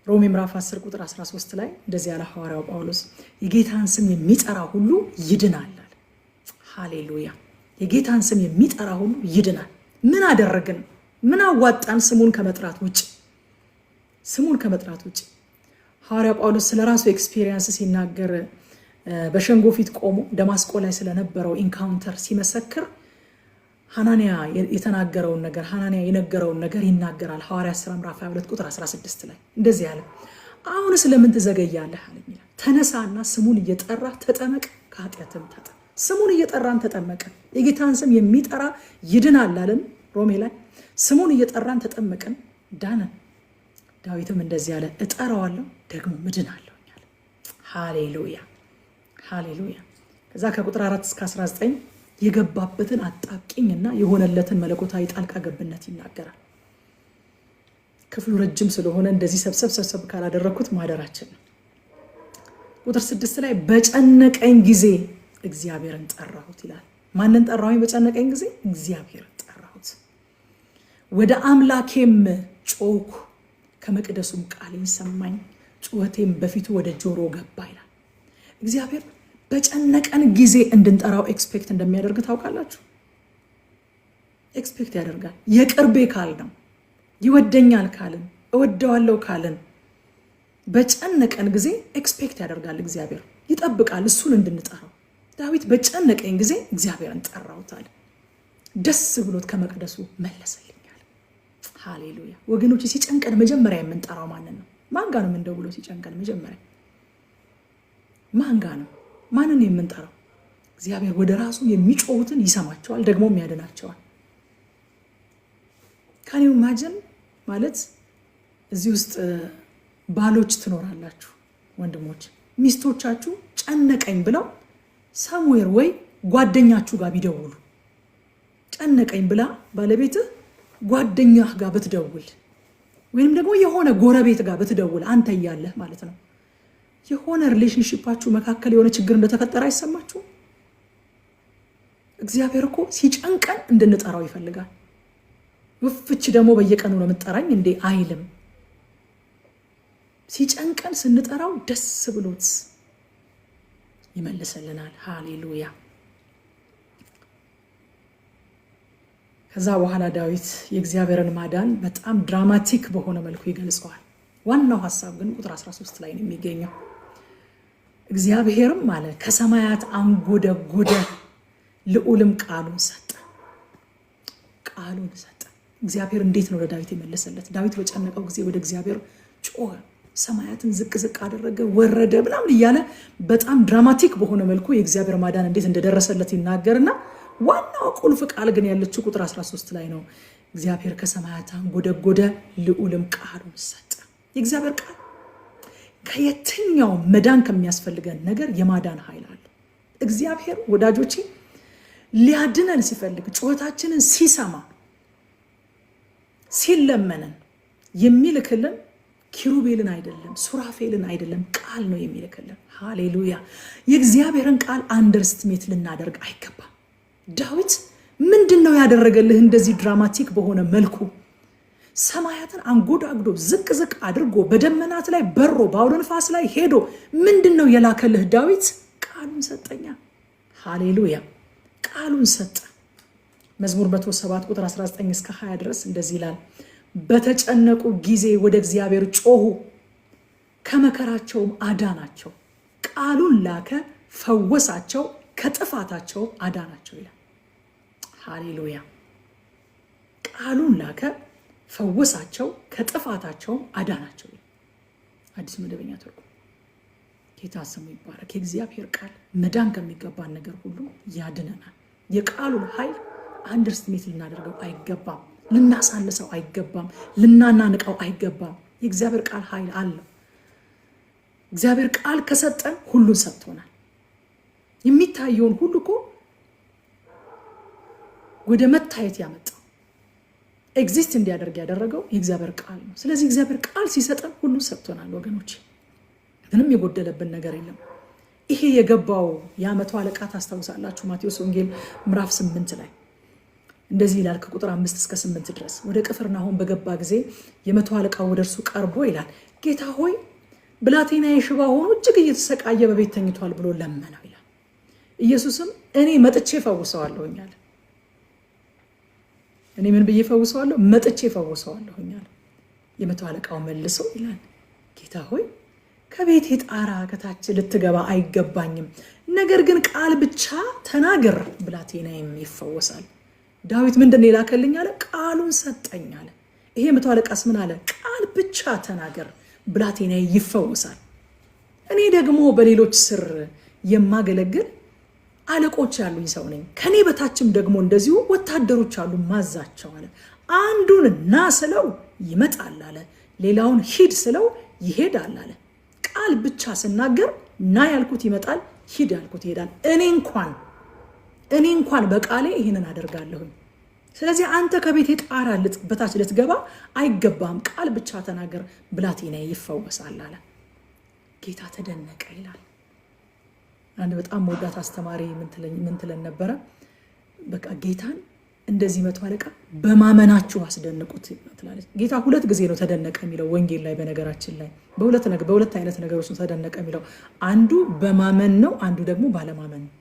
ሮሜ ምዕራፍ 10 ቁጥር 13 ላይ እንደዚህ ያለ ሐዋርያው ጳውሎስ የጌታን ስም የሚጠራ ሁሉ ይድናል። ሃሌሉያ! የጌታን ስም የሚጠራ ሁሉ ይድናል። ምን አደረግን? ምን አዋጣን? ስሙን ከመጥራት ውጭ ስሙን ከመጥራት ውጭ። ሐዋርያው ጳውሎስ ስለራሱ ኤክስፒሪየንስ ሲናገር በሸንጎ ፊት ቆሞ ደማስቆ ላይ ስለነበረው ኢንካውንተር ሲመሰክር ሐናንያ የተናገረውን ነገር ሐናንያ የነገረውን ነገር ይናገራል። ሐዋርያት ሥራ ምዕራፍ 22 ቁጥር 16 ላይ እንደዚህ ያለ፣ አሁን ስለምን ትዘገያለህ አለኝ። ተነሳና ስሙን እየጠራ ተጠመቅ፣ ከኃጢአትም ታጠብ። ስሙን እየጠራን ተጠመቀን። የጌታን ስም የሚጠራ ይድናል አለን ሮሜ ላይ። ስሙን እየጠራን ተጠመቀን፣ ዳነን። ዳዊትም እንደዚህ ያለ፣ እጠራዋለሁ ደግሞ እድናለሁ አለ። ሃሌሉያ ሃሌሉያ። ከዛ ከቁጥር 4 እስከ 19 የገባበትን አጣብቂኝና የሆነለትን መለኮታዊ ጣልቃ ገብነት ይናገራል። ክፍሉ ረጅም ስለሆነ እንደዚህ ሰብሰብ ካላደረኩት ማደራችን ነው። ቁጥር 6 ላይ በጨነቀኝ ጊዜ እግዚአብሔርን ጠራሁት ይላል። ማንን ጠራሁኝ? በጨነቀኝ ጊዜ እግዚአብሔርን ጠራሁት። ወደ አምላኬም ጮኩ፣ ከመቅደሱም ቃሌን ሰማኝ፣ ጩኸቴም በፊቱ ወደ ጆሮ ገባ ይላል። እግዚአብሔር በጨነቀን ጊዜ እንድንጠራው ኤክስፔክት እንደሚያደርግ ታውቃላችሁ። ኤክስፔክት ያደርጋል። የቅርቤ ካል ነው፣ ይወደኛል ካልን፣ እወደዋለሁ ካልን በጨነቀን ጊዜ ኤክስፔክት ያደርጋል። እግዚአብሔር ይጠብቃል እሱን እንድንጠራው። ዳዊት በጨነቀኝ ጊዜ እግዚአብሔርን ጠራውታል፣ ደስ ብሎት ከመቅደሱ መለሰልኛል። ሃሌሉያ ወገኖች፣ ሲጨንቀን መጀመሪያ የምንጠራው ማንን ነው? ማን ጋ ነው የምንደውለው? ሲጨንቀን መጀመሪያ ማን ጋ ነው? ማንን የምንጠራው? እግዚአብሔር ወደ ራሱ የሚጮሁትን ይሰማቸዋል፣ ደግሞም ያድናቸዋል። ካኔው ማጀን ማለት እዚህ ውስጥ ባሎች ትኖራላችሁ፣ ወንድሞች ሚስቶቻችሁ ጨነቀኝ ብለው ሳሙኤል ወይ ጓደኛችሁ ጋር ቢደውሉ፣ ጨነቀኝ ብላ ባለቤትህ ጓደኛህ ጋር ብትደውል፣ ወይንም ደግሞ የሆነ ጎረቤት ጋር ብትደውል አንተ እያለህ ማለት ነው፣ የሆነ ሪሌሽንሺፓችሁ መካከል የሆነ ችግር እንደተፈጠረ አይሰማችሁ? እግዚአብሔር እኮ ሲጨንቀን እንድንጠራው ይፈልጋል። ውፍች ደግሞ በየቀኑ ነው የምጠራኝ እንዴ አይልም። ሲጨንቀን ስንጠራው ደስ ብሎት ይመልሰልናል። ሃሌሉያ። ከዛ በኋላ ዳዊት የእግዚአብሔርን ማዳን በጣም ድራማቲክ በሆነ መልኩ ይገልጸዋል። ዋናው ሐሳብ ግን ቁጥር 13 ላይ ነው የሚገኘው። እግዚአብሔርም ማለት ከሰማያት አንጎደጎደ፣ ልዑልም ቃሉን ሰጠ። ቃሉን ሰጠ። እግዚአብሔር እንዴት ነው ለዳዊት የመለሰለት? ዳዊት በጨነቀው ጊዜ ወደ እግዚአብሔር ጮኸ፣ ሰማያትን ዝቅ አደረገ፣ ወረደ ምናምን እያለ በጣም ድራማቲክ በሆነ መልኩ የእግዚአብሔር ማዳን እንዴት እንደደረሰለት ይናገርና ዋናው ቁልፍ ቃል ግን ያለችው ቁጥር 13 ላይ ነው። እግዚአብሔር ከሰማያት አንጎደጎደ፣ ልዑልም ቃሉን ሰጠ። የእግዚአብሔር ቃል ከየትኛው መዳን ከሚያስፈልገን ነገር የማዳን ኃይል አለ። እግዚአብሔር ወዳጆቼ ሊያድነን ሲፈልግ፣ ጩኸታችንን ሲሰማ፣ ሲለመነን የሚልክልን ኪሩቤልን አይደለም፣ ሱራፌልን አይደለም፣ ቃል ነው የሚልክልን። ሃሌሉያ። የእግዚአብሔርን ቃል አንደርስትሜት ልናደርግ አይገባም። ዳዊት ምንድን ነው ያደረገልህ? እንደዚህ ድራማቲክ በሆነ መልኩ ሰማያትን አንጎዳግዶ ዝቅ አድርጎ በደመናት ላይ በሮ በአውሎ ንፋስ ላይ ሄዶ ምንድን ነው የላከልህ? ዳዊት ቃሉን ሰጠኛ። ሃሌሉያ። ቃሉን ሰጠ። መዝሙር 107 ቁጥር 19 እስከ 20 ድረስ እንደዚህ ይላል። በተጨነቁ ጊዜ ወደ እግዚአብሔር ጮሁ፣ ከመከራቸውም አዳናቸው። ቃሉን ላከ፣ ፈወሳቸው፣ ከጥፋታቸው አዳናቸው ይላል። ሃሌሉያ። ቃሉን ላከ፣ ፈወሳቸው፣ ከጥፋታቸው አዳናቸው። አዲስ መደበኛ ትርጉም። ጌታ ስሙ ይባረክ። የእግዚአብሔር ቃል መዳን ከሚገባን ነገር ሁሉ ያድነናል። የቃሉን ኃይል አንደርስቲሜት ልናደርገው አይገባም፣ ልናሳንሰው አይገባም፣ ልናናንቀው አይገባም። የእግዚአብሔር ቃል ኃይል አለው። እግዚአብሔር ቃል ከሰጠን ሁሉን ሰጥቶናል። የሚታየውን ሁሉ እኮ ወደ መታየት ያመጣው ኤግዚስት እንዲያደርግ ያደረገው የእግዚአብሔር ቃል ነው። ስለዚህ እግዚአብሔር ቃል ሲሰጠን ሁሉን ሰጥቶናል ወገኖች፣ ምንም የጎደለብን ነገር የለም። ይሄ የገባው የመቶ አለቃ ታስታውሳላችሁ፣ ማቴዎስ ወንጌል ምዕራፍ 8 ላይ እንደዚህ ይላል ከቁጥር 5 እስከ 8 ድረስ። ወደ ቅፍርናሆም በገባ ጊዜ የመቶ አለቃው ወደ እርሱ ቀርቦ ይላል፣ ጌታ ሆይ ብላቴናዬ ሽባ ሆኖ እጅግ እየተሰቃየ በቤት ተኝቷል ብሎ ለመነው ይላል። ኢየሱስም እኔ መጥቼ ፈውሰዋለሁኝ አለ። እኔ ምን ብዬ ፈውሰዋለሁ? መጥቼ ፈውሰዋለሁኝ አለ። የመቶ አለቃው መልሶ ይላል፣ ጌታ ሆይ ከቤቴ ጣራ ከታች ልትገባ አይገባኝም፣ ነገር ግን ቃል ብቻ ተናገር ብላቴናዬም ይፈወሳል። ዳዊት ምንድን ነው የላከልኝ አለ? ቃሉን ሰጠኝ አለ። ይሄ መቶ አለቃስ ምን አለ? ቃል ብቻ ተናገር ብላቴናዬ ይፈወሳል። እኔ ደግሞ በሌሎች ስር የማገለግል አለቆች ያሉኝ ሰው ነኝ፣ ከኔ በታችም ደግሞ እንደዚሁ ወታደሮች አሉ ማዛቸው አለ። አንዱን ና ስለው ይመጣል አለ፣ ሌላውን ሂድ ስለው ይሄዳል አለ። ቃል ብቻ ስናገር ና ያልኩት ይመጣል፣ ሂድ ያልኩት ይሄዳል። እኔ እንኳን በቃሌ ይህንን አደርጋለሁኝ። ስለዚህ አንተ ከቤቴ ጣራ በታች ልትገባ አይገባም፣ ቃል ብቻ ተናገር ብላቴናዬ ይፈወሳል አለ። ጌታ ተደነቀ ይላል። አንድ በጣም መወዳት አስተማሪ ምን ትለን ነበረ? በቃ ጌታን እንደዚህ መቶ አለቃ በማመናችሁ አስደንቁት ትላለች። ጌታ 2 ጊዜ ነው ተደነቀ የሚለው ወንጌል ላይ። በነገራችን ላይ በሁለት አይነት ነገሮች ነው ተደነቀ የሚለው። አንዱ በማመን ነው፣ አንዱ ደግሞ ባለማመን ነው።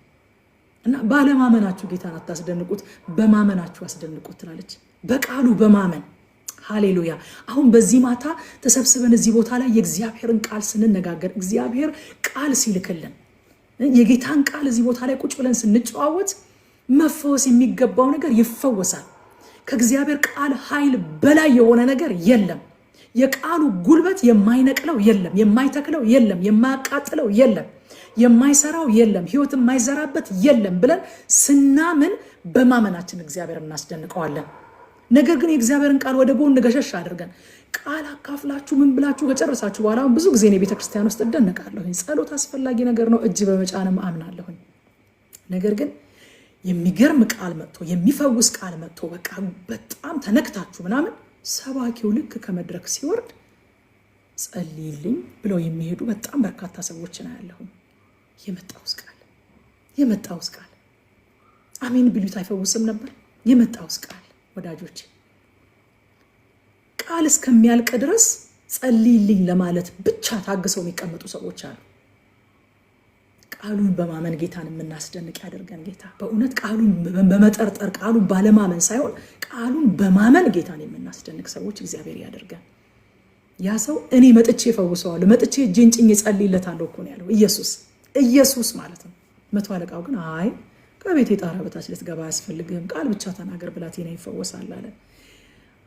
እና ባለማመናችሁ ጌታን አታስደንቁት፣ በማመናችሁ አስደንቁት ትላለች። በቃሉ በማመን ሃሌሉያ። አሁን በዚህ ማታ ተሰብስበን እዚህ ቦታ ላይ የእግዚአብሔርን ቃል ስንነጋገር፣ እግዚአብሔር ቃል ሲልክልን፣ የጌታን ቃል እዚህ ቦታ ላይ ቁጭ ብለን ስንጨዋወት መፈወስ የሚገባው ነገር ይፈወሳል። ከእግዚአብሔር ቃል ኃይል በላይ የሆነ ነገር የለም። የቃሉ ጉልበት የማይነቅለው የለም፣ የማይተክለው የለም፣ የማያቃጥለው የለም፣ የማይሰራው የለም፣ ህይወት የማይዘራበት የለም ብለን ስናምን በማመናችን እግዚአብሔር እናስደንቀዋለን። ነገር ግን የእግዚአብሔርን ቃል ወደ ጎን ገሸሽ አድርገን ቃል አካፍላችሁ ምን ብላችሁ ከጨረሳችሁ በኋላ ብዙ ጊዜ ነው ቤተክርስቲያን ውስጥ እደነቃለሁኝ። ጸሎት አስፈላጊ ነገር ነው፣ እጅ በመጫንም አምናለሁኝ። ነገር ግን የሚገርም ቃል መጥቶ የሚፈውስ ቃል መጥቶ በቃ በጣም ተነክታችሁ ምናምን ሰባኪው ልክ ከመድረክ ሲወርድ ጸልይልኝ ብለው የሚሄዱ በጣም በርካታ ሰዎች ነው ያለሁኝ። የመጣውስ ቃል አሜን ቢሉት አይፈውስም ነበር? የመጣውስ ቃል ወዳጆች፣ ቃል እስከሚያልቅ ድረስ ጸልይልኝ ለማለት ብቻ ታግሰው የሚቀመጡ ሰዎች አሉ። ቃሉን በማመን ጌታን የምናስደንቅ ያደርገን ጌታ። በእውነት ቃሉን በመጠርጠር ቃሉን ባለማመን ሳይሆን ቃሉን በማመን ጌታን የምናስደንቅ ሰዎች እግዚአብሔር ያደርገን። ያ ሰው እኔ መጥቼ ፈውሰዋለሁ፣ መጥቼ እጄን ጭኜ ጸልይለታለሁ እኮ ነው ያለው ኢየሱስ ማለት ነው። መቶ አለቃው ግን አይ ከቤቴ ጣራ በታች ልትገባ አያስፈልግም፣ ቃል ብቻ ተናገር ብላቴና ይፈወሳል አለ።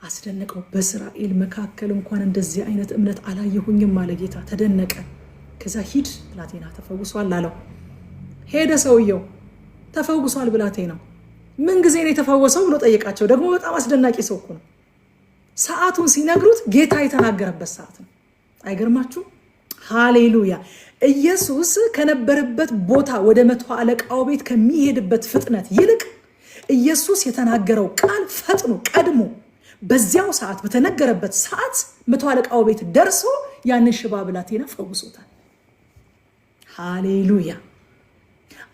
አስደነቀው። በእስራኤል መካከል እንኳን እንደዚህ አይነት እምነት አላየሁኝም አለ ጌታ። ተደነቀ። ከዛ ሂድ ብላቴና ተፈውሷል አለው። ሄደ ሰውየው፣ ተፈውሷል ብላቴናው። ምን ጊዜ ነው የተፈወሰው ብሎ ጠየቃቸው። ደግሞ በጣም አስደናቂ ሰው እኮ ነው። ሰዓቱን ሲነግሩት ጌታ የተናገረበት ሰዓት ነው። አይገርማችሁ? ሃሌሉያ። ኢየሱስ ከነበረበት ቦታ ወደ መቶ አለቃው ቤት ከሚሄድበት ፍጥነት ይልቅ ኢየሱስ የተናገረው ቃል ፈጥኖ ቀድሞ በዚያው ሰዓት በተነገረበት ሰዓት መቶ አለቃው ቤት ደርሶ ያንን ሽባ ብላቴና ፈውሶታል። ሃሌሉያ።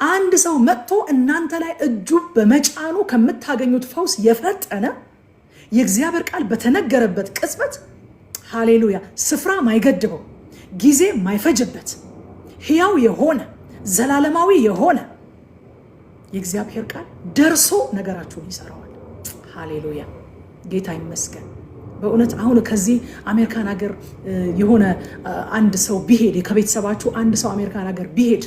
አንድ ሰው መጥቶ እናንተ ላይ እጁ በመጫኑ ከምታገኙት ፈውስ የፈጠነ የእግዚአብሔር ቃል በተነገረበት ቅጽበት ሃሌሉያ፣ ስፍራ ማይገድበው፣ ጊዜ ማይፈጅበት፣ ሕያው የሆነ ዘላለማዊ የሆነ የእግዚአብሔር ቃል ደርሶ ነገራችሁን ይሰራዋል። ሃሌሉያ፣ ጌታ ይመስገን። በእውነት አሁን ከዚህ አሜሪካን ሀገር የሆነ አንድ ሰው ቢሄድ፣ ከቤተሰባችሁ አንድ ሰው አሜሪካን ሀገር ቢሄድ፣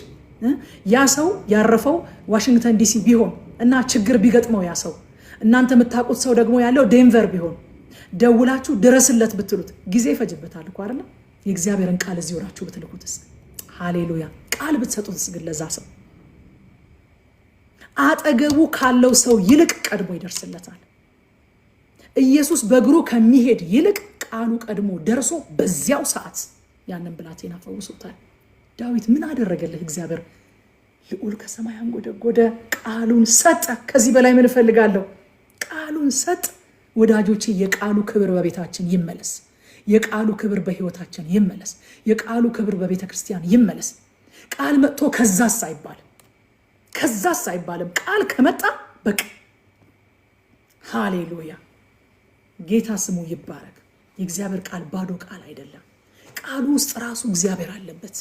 ያ ሰው ያረፈው ዋሽንግተን ዲሲ ቢሆን እና ችግር ቢገጥመው ያ ሰው እናንተ የምታውቁት ሰው ደግሞ ያለው ዴንቨር ቢሆን ደውላችሁ ድረስለት ብትሉት ጊዜ ይፈጅበታል እኮ አይደል? የእግዚአብሔርን ቃል እዚህ ሆናችሁ ብትልኩትስ? ሃሌሉያ። ቃል ብትሰጡትስ ግን ለዛ ሰው አጠገቡ ካለው ሰው ይልቅ ቀድሞ ይደርስለታል። ኢየሱስ በእግሩ ከሚሄድ ይልቅ ቃሉ ቀድሞ ደርሶ በዚያው ሰዓት ያንን ብላቴና ፈውሶታል። ዳዊት ምን አደረገልህ? እግዚአብሔር ልዑል ከሰማይ አንጎደጎደ፣ ቃሉን ሰጠ። ከዚህ በላይ ምን እፈልጋለሁ? ቃሉን ሰጠ። ወዳጆቼ የቃሉ ክብር በቤታችን ይመለስ። የቃሉ ክብር በህይወታችን ይመለስ። የቃሉ ክብር በቤተ ክርስቲያን ይመለስ። ቃል መጥቶ ከዛስ አይባልም። ከዛስ አይባልም። ቃል ከመጣ በቃ ሃሌሉያ። ጌታ ስሙ ይባረክ። የእግዚአብሔር ቃል ባዶ ቃል አይደለም። ቃሉ ውስጥ ራሱ እግዚአብሔር አለበት።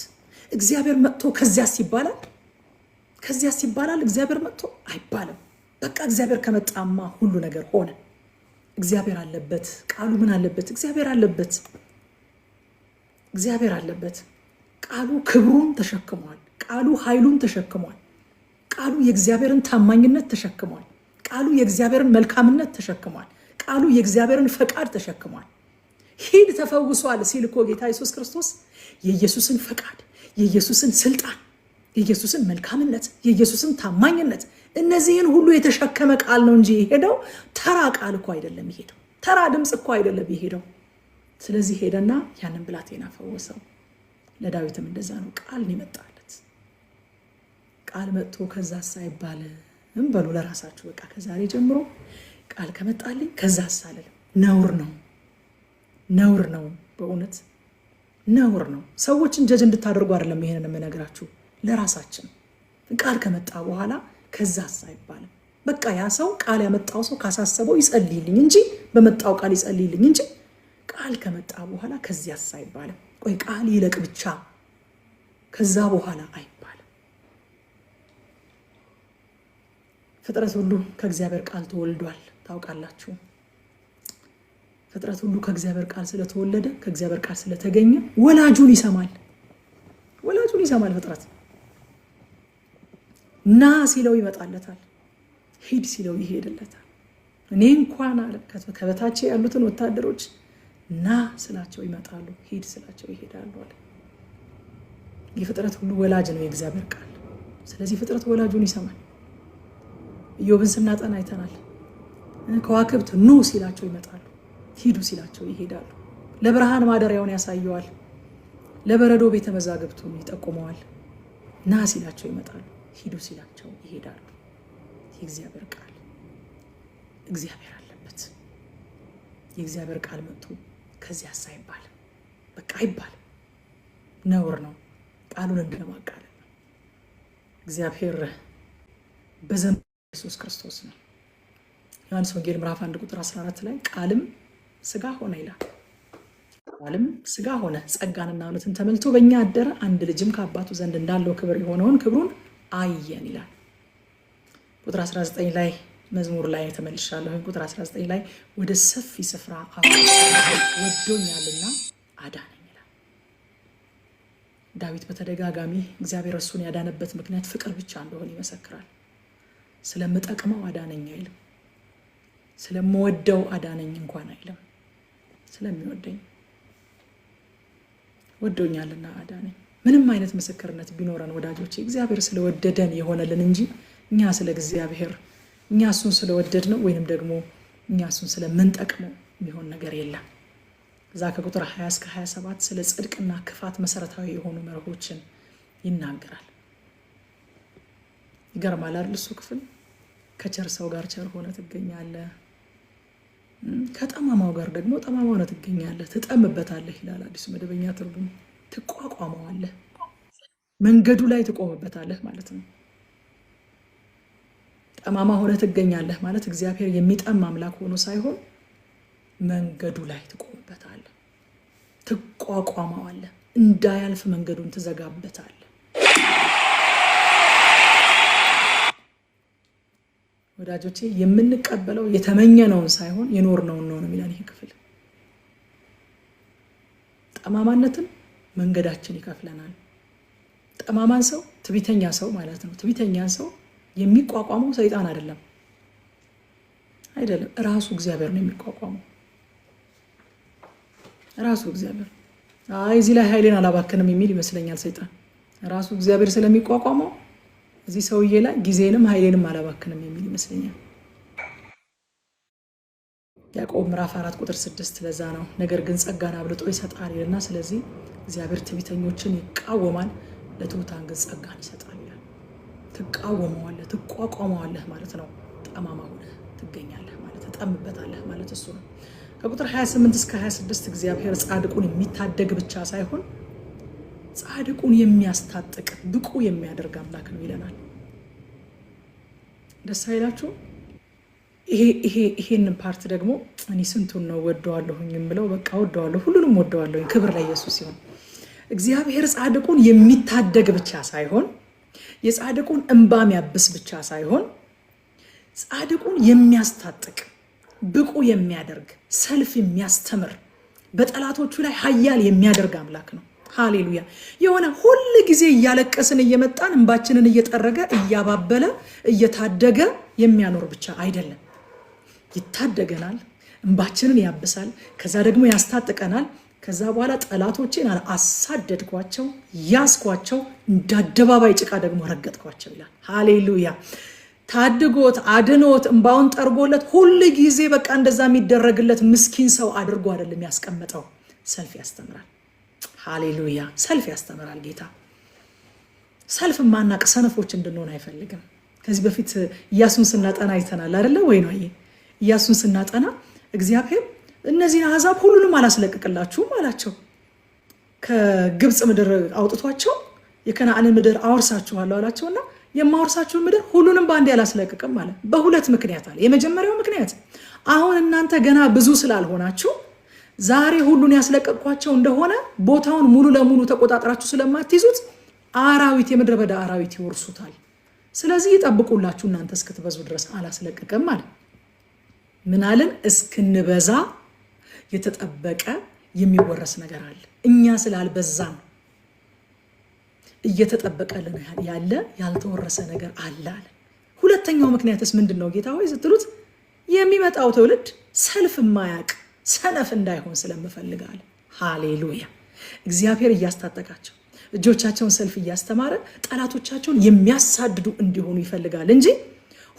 እግዚአብሔር መጥቶ ከዚያስ ይባላል? ከዚያስ ይባላል? እግዚአብሔር መጥቶ አይባልም። በቃ እግዚአብሔር ከመጣማ ሁሉ ነገር ሆነ። እግዚአብሔር አለበት። ቃሉ ምን አለበት? እግዚአብሔር አለበት። እግዚአብሔር አለበት። ቃሉ ክብሩን ተሸክሟል። ቃሉ ኃይሉን ተሸክሟል። ቃሉ የእግዚአብሔርን ታማኝነት ተሸክሟል። ቃሉ የእግዚአብሔርን መልካምነት ተሸክሟል። ቃሉ የእግዚአብሔርን ፈቃድ ተሸክሟል። ሂድ ተፈውሷል ሲል እኮ ጌታ ኢየሱስ ክርስቶስ የኢየሱስን ፈቃድ፣ የኢየሱስን ስልጣን፣ የኢየሱስን መልካምነት፣ የኢየሱስን ታማኝነት እነዚህን ሁሉ የተሸከመ ቃል ነው እንጂ የሄደው ተራ ቃል እኮ አይደለም። የሄደው ተራ ድምፅ እኮ አይደለም የሄደው። ስለዚህ ሄደና ያንን ብላቴና ፈወሰው። ለዳዊትም እንደዛ ነው። ቃል ነው የመጣለት። ቃል መጥቶ ከዛ ሳይባልም በሉ ለራሳችሁ በቃ ከዛሬ ጀምሮ ቃል ከመጣልኝ ከዛ ሳልልም ነውር ነው። ነውር ነው። በእውነት ነውር ነው። ሰዎችን ጀጅ እንድታደርጉ አይደለም ይሄንን የምነግራችሁ፣ ለራሳችን ቃል ከመጣ በኋላ ከዛስ አይባልም። በቃ ያ ሰው ቃል ያመጣው ሰው ካሳሰበው ይጸልይልኝ እንጂ በመጣው ቃል ይጸልይልኝ እንጂ ቃል ከመጣ በኋላ ከዚያስ አይባልም። ቆይ ቃል ይለቅ ብቻ ከዛ በኋላ አይባልም። ፍጥረት ሁሉ ከእግዚአብሔር ቃል ተወልዷል። ታውቃላችሁ። ፍጥረት ሁሉ ከእግዚአብሔር ቃል ስለተወለደ ከእግዚአብሔር ቃል ስለተገኘ ወላጁን ይሰማል። ወላጁን ይሰማል። ፍጥረት ና ሲለው ይመጣለታል። ሂድ ሲለው ይሄድለታል። እኔ እንኳን አለ ከበታች ያሉትን ወታደሮች ና ስላቸው ይመጣሉ፣ ሂድ ስላቸው ይሄዳሉ አለ። የፍጥረት ሁሉ ወላጅ ነው የእግዚአብሔር ቃል። ስለዚህ ፍጥረት ወላጁን ይሰማል። ኢዮብን ስናጠና አይተናል። ከዋክብት ኑ ሲላቸው ይመጣሉ፣ ሂዱ ሲላቸው ይሄዳሉ። ለብርሃን ማደሪያውን ያሳየዋል፣ ለበረዶ ቤተ መዛግብቱን ይጠቁመዋል። ና ሲላቸው ይመጣሉ፣ ሂዱ ሲላቸው ይሄዳሉ። የእግዚአብሔር ቃል እግዚአብሔር አለበት። የእግዚአብሔር ቃል መጥቶ ከዚያ አይባልም። በቃ አይባልም። ነውር ነው። ቃሉን እንደማቃለል ነው። እግዚአብሔር በዘመኑ ኢየሱስ ክርስቶስ ነው። ዮሐንስ ወንጌል ምዕራፍ 1 ቁጥር 14 ላይ ቃልም ስጋ ሆነ ይላል። ቃልም ስጋ ሆነ ጸጋንና እውነትን ተመልቶ በእኛ አደረ፣ አንድ ልጅም ከአባቱ ዘንድ እንዳለው ክብር የሆነውን ክብሩን አየን ይላል። ቁጥር 19 ላይ መዝሙር ላይ ተመልሻለሁ። ቁጥር 19 ላይ ወደ ሰፊ ስፍራ ወዶኛልና አዳነኝ ይላል። ዳዊት በተደጋጋሚ እግዚአብሔር እሱን ያዳነበት ምክንያት ፍቅር ብቻ እንደሆነ ይመሰክራል። ስለምጠቅመው አዳነኝ አይልም። ስለምወደው አዳነኝ እንኳን አይልም። ስለሚወደኝ ወዶኛልና አዳነኝ። ምንም አይነት ምስክርነት ቢኖረን ወዳጆቼ እግዚአብሔር ስለወደደን የሆነልን እንጂ እኛ ስለ እግዚአብሔር እኛ እሱን ስለወደድ ነው ወይንም ደግሞ እኛ እሱን ስለምንጠቅመው የሚሆን ነገር የለም። እዛ ከቁጥር 20 እስከ 27 ስለ ጽድቅና ክፋት መሰረታዊ የሆኑ መርሆችን ይናገራል። ይገርማል አይደል? እሱ ክፍል ከቸር ሰው ጋር ቸር ሆነ ትገኛለህ፣ ከጠማማው ጋር ደግሞ ጠማማ ሆነ ትገኛለህ፣ ትጠምበታለህ ይላል አዲሱ መደበኛ ትርጉም። ትቋቋመዋለህ፣ መንገዱ ላይ ትቆምበታለህ ማለት ነው። ጠማማ ሆነ ትገኛለህ ማለት እግዚአብሔር የሚጠማ አምላክ ሆኖ ሳይሆን መንገዱ ላይ ትቆምበታለህ፣ ትቋቋመዋለህ፣ እንዳያልፍ መንገዱን ትዘጋበታለህ። ወዳጆቼ የምንቀበለው የተመኘነውን ሳይሆን የኖርነውን ነው የሚለን ይህ ክፍል። ጠማማነትን መንገዳችን ይከፍለናል። ጠማማን ሰው ትዕቢተኛ ሰው ማለት ነው። ትዕቢተኛ ሰው የሚቋቋመው ሰይጣን አይደለም፣ ራሱ እግዚአብሔር ነው የሚቋቋመው። ራሱ እግዚአብሔር እዚህ ላይ ኃይሌን አላባክንም የሚል ይመስለኛል ሰይጣን። ራሱ እግዚአብሔር ስለሚቋቋመው እዚህ ሰውዬ ላይ ጊዜንም ኃይሌንም አላባክንም የሚል ይመስለኛል። ያዕቆብ ምዕራፍ 4 ቁጥር 6 ለዛ ነው ነገር ግን ጸጋን አብልጦ ይሰጣል ይልና ስለዚህ እግዚአብሔር ትዕቢተኞችን ይቃወማል፣ ለትሑታን ግን ጸጋን ይሰጣል ይላል። ትቃወመዋለህ፣ ትቋቋመዋለህ ማለት ነው። ጠማማ ሆነህ ትገኛለህ ማለት ተጠምበታለህ ማለት እሱ ነው። ከቁጥር 28 እስከ 26 እግዚአብሔር ጻድቁን የሚታደግ ብቻ ሳይሆን ጻድቁን የሚያስታጥቅ ብቁ የሚያደርግ አምላክ ነው ይለናል። ደስ አይላችሁ? ይሄንን ፓርት ደግሞ እኔ ስንቱን ነው ወደዋለሁኝ የምለው። በቃ ወደዋለሁ፣ ሁሉንም ወደዋለሁኝ። ክብር ለኢየሱስ ይሁን። እግዚአብሔር ጻድቁን የሚታደግ ብቻ ሳይሆን የጻድቁን እንባ የሚያብስ ብቻ ሳይሆን ጻድቁን የሚያስታጥቅ ብቁ የሚያደርግ ሰልፍ የሚያስተምር በጠላቶቹ ላይ ኃያል የሚያደርግ አምላክ ነው። ሃሌሉያ። የሆነ ሁል ጊዜ እያለቀስን እየመጣን እንባችንን እየጠረገ እያባበለ እየታደገ የሚያኖር ብቻ አይደለም። ይታደገናል፣ እንባችንን ያብሳል፣ ከዛ ደግሞ ያስታጥቀናል። ከዛ በኋላ ጠላቶቼን አሳደድኳቸው፣ ያስኳቸው፣ እንደ አደባባይ ጭቃ ደግሞ ረገጥኳቸው ይላል። ሃሌሉያ። ታድጎት አድኖት እንባውን ጠርጎለት ሁል ጊዜ በቃ እንደዛ የሚደረግለት ምስኪን ሰው አድርጎ አይደለም ያስቀመጠው። ሰልፍ ያስተምራል። ሃሌሉያ። ሰልፍ ያስተምራል ጌታ። ሰልፍ ማናቅ ሰነፎች እንድንሆን አይፈልግም። ከዚህ በፊት ኢያሱን ስናጠና አይተናል አይደለ ወይ ነው? ኢያሱን ስናጠና እግዚአብሔር እነዚህን አሕዛብ ሁሉንም አላስለቅቅላችሁም አላቸው። ከግብፅ ምድር አውጥቷቸው የከነዓንን ምድር አወርሳችኋለሁ አላቸውና የማወርሳችሁን ምድር ሁሉንም በአንዴ አላስለቅቅም ማለት በሁለት ምክንያት አለ። የመጀመሪያው ምክንያት አሁን እናንተ ገና ብዙ ስላልሆናችሁ ዛሬ ሁሉን ያስለቀቅኳቸው እንደሆነ ቦታውን ሙሉ ለሙሉ ተቆጣጥራችሁ ስለማትይዙት አራዊት፣ የምድረ በዳ አራዊት ይወርሱታል። ስለዚህ ይጠብቁላችሁ እናንተ እስክትበዙ ድረስ አላስለቅቅም ማለት። ምን አለን? እስክንበዛ የተጠበቀ የሚወረስ ነገር አለ። እኛ ስላልበዛን እየተጠበቀልን ያለ ያልተወረሰ ነገር አለ አለ። ሁለተኛው ምክንያትስ ምንድን ነው ጌታ ሆይ ስትሉት የሚመጣው ትውልድ ሰልፍ የማያውቅ ሰነፍ እንዳይሆን ስለምፈልጋል። ሃሌሉያ። እግዚአብሔር እያስታጠቃቸው እጆቻቸውን ሰልፍ እያስተማረ ጠላቶቻቸውን የሚያሳድዱ እንዲሆኑ ይፈልጋል እንጂ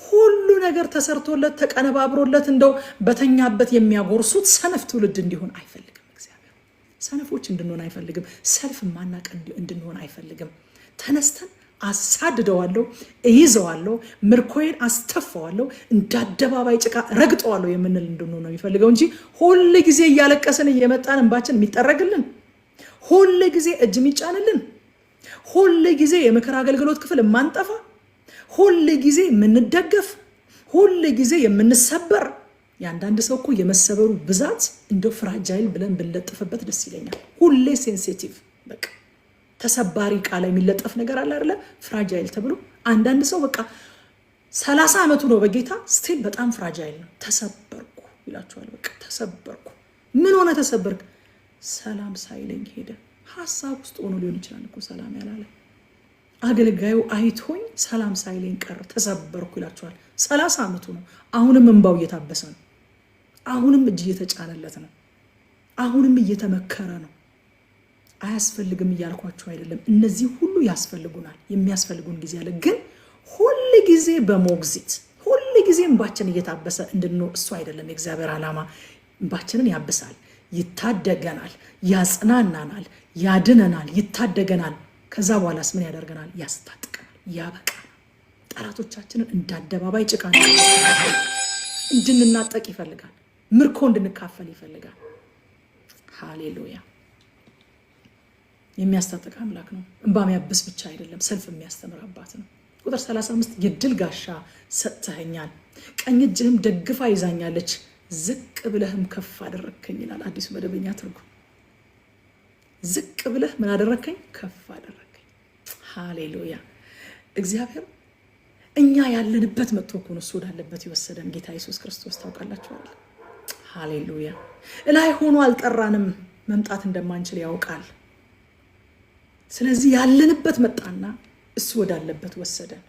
ሁሉ ነገር ተሰርቶለት ተቀነባብሮለት እንደው በተኛበት የሚያጎርሱት ሰነፍ ትውልድ እንዲሆን አይፈልግም። እግዚአብሔር ሰነፎች እንድንሆን አይፈልግም። ሰልፍ ማናቅ እንድንሆን አይፈልግም። ተነስተን አሳድደዋለሁ፣ እይዘዋለሁ፣ ምርኮዬን አስተፋዋለሁ፣ እንደ አደባባይ ጭቃ ረግጠዋለሁ የምንል እንድንሆን ነው የሚፈልገው እንጂ ሁል ጊዜ እያለቀስን እየመጣን እንባችን የሚጠረግልን፣ ሁል ጊዜ እጅ የሚጫንልን፣ ሁል ጊዜ የምክር አገልግሎት ክፍል የማንጠፋ፣ ሁል ጊዜ የምንደገፍ፣ ሁል ጊዜ የምንሰበር። የአንዳንድ ሰው እኮ የመሰበሩ ብዛት እንደው ፍራጃይል ብለን ብንለጥፍበት ደስ ይለኛል። ሁሌ ሴንሲቲቭ በቃ ተሰባሪ ቃል የሚለጠፍ ነገር አለ አይደለ? ፍራጃይል ተብሎ አንዳንድ ሰው በቃ 30 ዓመቱ ነው በጌታ ስቲል በጣም ፍራጃይል ነው። ተሰበርኩ ይላችኋል። በቃ ተሰበርኩ። ምን ሆነ ተሰበርክ? ሰላም ሳይለኝ ሄደ። ሀሳብ ውስጥ ሆኖ ሊሆን ይችላል እኮ ሰላም ያላለ አገልጋዩ አይቶኝ ሰላም ሳይለኝ ቀር ተሰበርኩ ይላችኋል። 30 ዓመቱ ነው። አሁንም እንባው እየታበሰ ነው። አሁንም እጅ እየተጫነለት ነው። አሁንም እየተመከረ ነው። አያስፈልግም እያልኳችሁ አይደለም። እነዚህ ሁሉ ያስፈልጉናል። የሚያስፈልጉን ጊዜ አለ። ግን ሁል ጊዜ በሞግዚት ሁል ጊዜ እንባችን እየታበሰ እንድንኖር እሱ አይደለም የእግዚአብሔር ዓላማ። እንባችንን ያብሳል፣ ይታደገናል፣ ያጽናናናል፣ ያድነናል፣ ይታደገናል። ከዛ በኋላስ ምን ያደርገናል? ያስታጥቀናል፣ ያበቃናል። ጠላቶቻችንን እንደ አደባባይ ጭቃ እንድንናጠቅ ይፈልጋል። ምርኮ እንድንካፈል ይፈልጋል። ሃሌሉያ። የሚያስታጥቅ አምላክ ነው። እንባ የሚያብስ ብቻ አይደለም፣ ሰልፍ የሚያስተምር አባት ነው። ቁጥር 35 የድል ጋሻ ሰጥተኸኛል፣ ቀኝ እጅህም ደግፋ ይዛኛለች፣ ዝቅ ብለህም ከፍ አደረግከኝ ይላል አዲሱ መደበኛ ትርጉም። ዝቅ ብለህ ምን አደረግከኝ? ከፍ አደረግከኝ። ሃሌሉያ። እግዚአብሔር እኛ ያለንበት መጥቶ እኮ ነው እሱ ወዳለበት የወሰደን ጌታ ኢየሱስ ክርስቶስ። ታውቃላችኋል። ሃሌሉያ። እላይ ሆኖ አልጠራንም፣ መምጣት እንደማንችል ያውቃል። ስለዚህ ያለንበት መጣና እሱ ወዳለበት ወሰደን።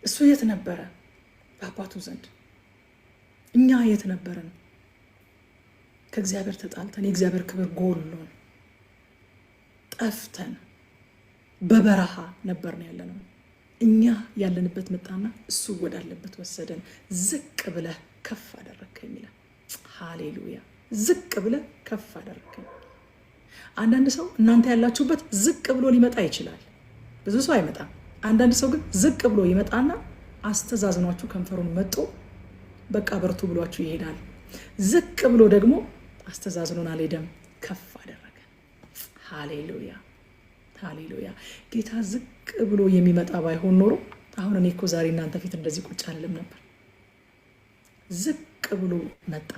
እሱ የት ነበረ? በአባቱ ዘንድ። እኛ የት ነበረን? ከእግዚአብሔር ተጣልተን የእግዚአብሔር ክብር ጎሎን ጠፍተን በበረሃ ነበርን ያለነው። እኛ ያለንበት መጣና እሱ ወዳለበት ወሰደን። ዝቅ ብለህ ከፍ አደረከኝ ይላል። ሃሌሉያ! ዝቅ ብለህ ከፍ አደረከኝ። አንዳንድ ሰው እናንተ ያላችሁበት ዝቅ ብሎ ሊመጣ ይችላል። ብዙ ሰው አይመጣም። አንዳንድ ሰው ግን ዝቅ ብሎ ይመጣና አስተዛዝኗችሁ ከንፈሩን መጦ በቃ በርቱ ብሏችሁ ይሄዳል። ዝቅ ብሎ ደግሞ አስተዛዝኖን አልሄደም፣ ከፍ አደረገ። ሃሌሉያ ሃሌሉያ! ጌታ ዝቅ ብሎ የሚመጣ ባይሆን ኖሮ አሁን እኔ እኮ ዛሬ እናንተ ፊት እንደዚህ ቁጭ አልልም ነበር። ዝቅ ብሎ መጣ።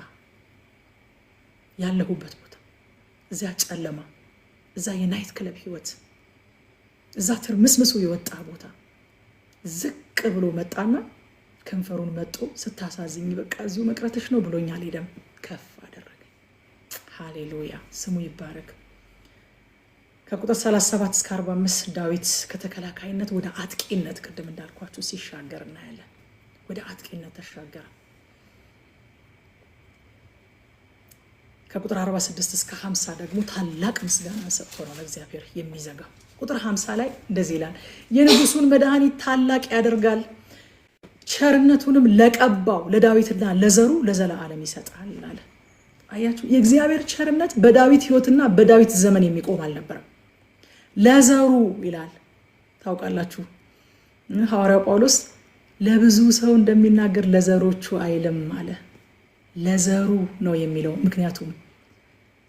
ያለሁበት ቦታ እዚያ ጨለማ፣ እዛ የናይት ክለብ ህይወት፣ እዛ ትርምስምሱ የወጣ ቦታ ዝቅ ብሎ መጣና ከንፈሩን መጦ ስታሳዝኝ በቃ እዚሁ መቅረትሽ ነው ብሎኝ አልሄደም፣ ከፍ አደረገ። ሃሌሉያ! ስሙ ይባረክ። ከቁጥር 37 እስከ 45 ዳዊት ከተከላካይነት ወደ አጥቂነት ቅድም እንዳልኳችሁ ሲሻገር እናያለን። ወደ አጥቂነት ተሻገረ። ከቁጥር 46 እስከ 50 ደግሞ ታላቅ ምስጋና ሰጥቶ ነው ለእግዚአብሔር የሚዘጋው። ቁጥር 50 ላይ እንደዚህ ይላል፣ የንጉሱን መድኃኒት ታላቅ ያደርጋል፣ ቸርነቱንም ለቀባው ለዳዊትና ለዘሩ ለዘላለም ይሰጣል አለ። አያችሁ፣ የእግዚአብሔር ቸርነት በዳዊት ህይወትና በዳዊት ዘመን የሚቆም አልነበረም። ለዘሩ ይላል። ታውቃላችሁ ሐዋርያው ጳውሎስ ለብዙ ሰው እንደሚናገር ለዘሮቹ አይልም አለ። ለዘሩ ነው የሚለው፣ ምክንያቱም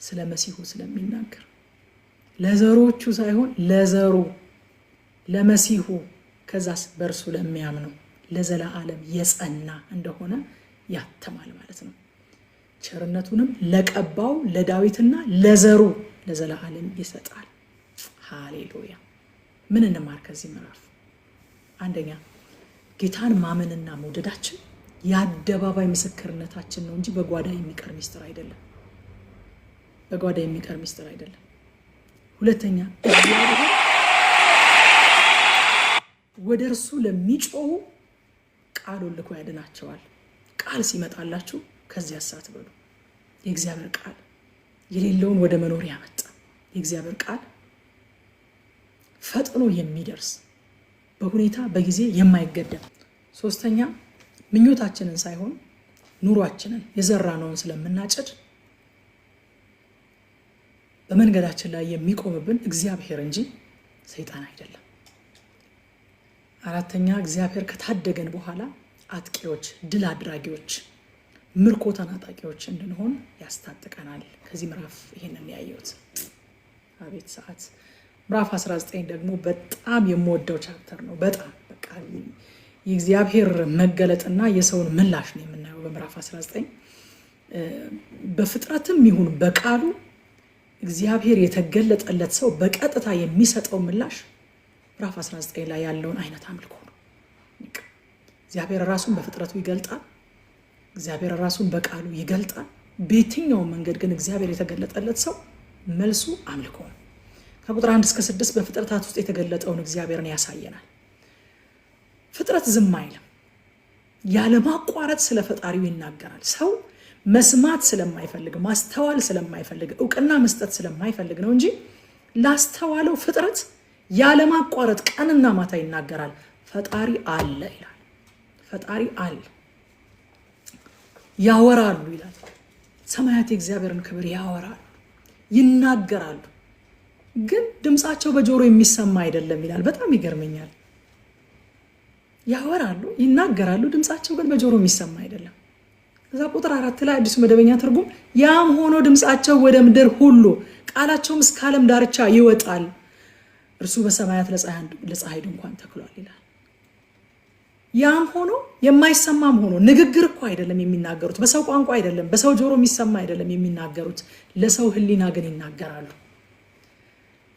ስለ መሲሁ ስለሚናገር። ለዘሮቹ ሳይሆን ለዘሩ፣ ለመሲሁ፣ ከዛስ በእርሱ ለሚያምነው ለዘላለም የጸና እንደሆነ ያተማል ማለት ነው። ቸርነቱንም ለቀባው ለዳዊትና ለዘሩ ለዘላለም ይሰጣል። ሃሌሉያ! ምን እንማር ከዚህ ምዕራፍ? አንደኛ ጌታን ማመንና መውደዳችን የአደባባይ ምስክርነታችን ነው እንጂ በጓዳ የሚቀር ሚስጥር አይደለም። በጓዳ የሚቀር ሚስጥር አይደለም። ሁለተኛ እግዚአብሔር ወደ እርሱ ለሚጮሁ ቃሉን ልኮ ያድናቸዋል። ቃል ሲመጣላችሁ ከዚያ አትበሉ። የእግዚአብሔር ቃል የሌለውን ወደ መኖር ያመጣ የእግዚአብሔር ቃል ፈጥኖ የሚደርስ በሁኔታ በጊዜ የማይገደብ። ሶስተኛ ምኞታችንን ሳይሆን ኑሯችንን የዘራነውን ስለምናጭድ በመንገዳችን ላይ የሚቆምብን እግዚአብሔር እንጂ ሰይጣን አይደለም። አራተኛ እግዚአብሔር ከታደገን በኋላ አጥቂዎች፣ ድል አድራጊዎች፣ ምርኮ ተናጣቂዎች እንድንሆን ያስታጥቀናል። ከዚህ ምዕራፍ ይሄንን ያየሁት። አቤት ሰዓት! ምዕራፍ 19 ደግሞ በጣም የምወደው ቻፕተር ነው። በጣም በቃ የእግዚአብሔር መገለጥና የሰውን ምላሽ ነው የምናየው በምዕራፍ 19። በፍጥረትም ይሁን በቃሉ እግዚአብሔር የተገለጠለት ሰው በቀጥታ የሚሰጠው ምላሽ ምዕራፍ 19 ላይ ያለውን አይነት አምልኮ ነው። እግዚአብሔር ራሱን በፍጥረቱ ይገልጣል። እግዚአብሔር ራሱን በቃሉ ይገልጣል። በየትኛው መንገድ ግን እግዚአብሔር የተገለጠለት ሰው መልሱ አምልኮ ነው። ከቁጥር 1 እስከ 6 በፍጥረታት ውስጥ የተገለጠውን እግዚአብሔርን ያሳየናል። ፍጥረት ዝም አይልም። ያለማቋረጥ ስለ ፈጣሪው ይናገራል። ሰው መስማት ስለማይፈልግ፣ ማስተዋል ስለማይፈልግ፣ እውቅና መስጠት ስለማይፈልግ ነው እንጂ ላስተዋለው ፍጥረት ያለማቋረጥ ቀንና ማታ ይናገራል። ፈጣሪ አለ ይላል። ፈጣሪ አለ። ያወራሉ ይላል። ሰማያት የእግዚአብሔርን ክብር ያወራሉ፣ ይናገራሉ። ግን ድምጻቸው በጆሮ የሚሰማ አይደለም ይላል። በጣም ይገርመኛል። ያወራሉ፣ ይናገራሉ፣ ድምጻቸው ግን በጆሮ የሚሰማ አይደለም። ከዛ ቁጥር 4 ላይ አዲሱ መደበኛ ትርጉም ያም ሆኖ ድምጻቸው ወደ ምድር ሁሉ ቃላቸውም እስከ ዓለም ዳርቻ ይወጣል፣ እርሱ በሰማያት ለፀሐይ ድንኳን ተክሏል ይላል። ያም ሆኖ የማይሰማም ሆኖ ንግግር እኮ አይደለም የሚናገሩት፣ በሰው ቋንቋ አይደለም፣ በሰው ጆሮ የሚሰማ አይደለም የሚናገሩት፣ ለሰው ሕሊና ግን ይናገራሉ።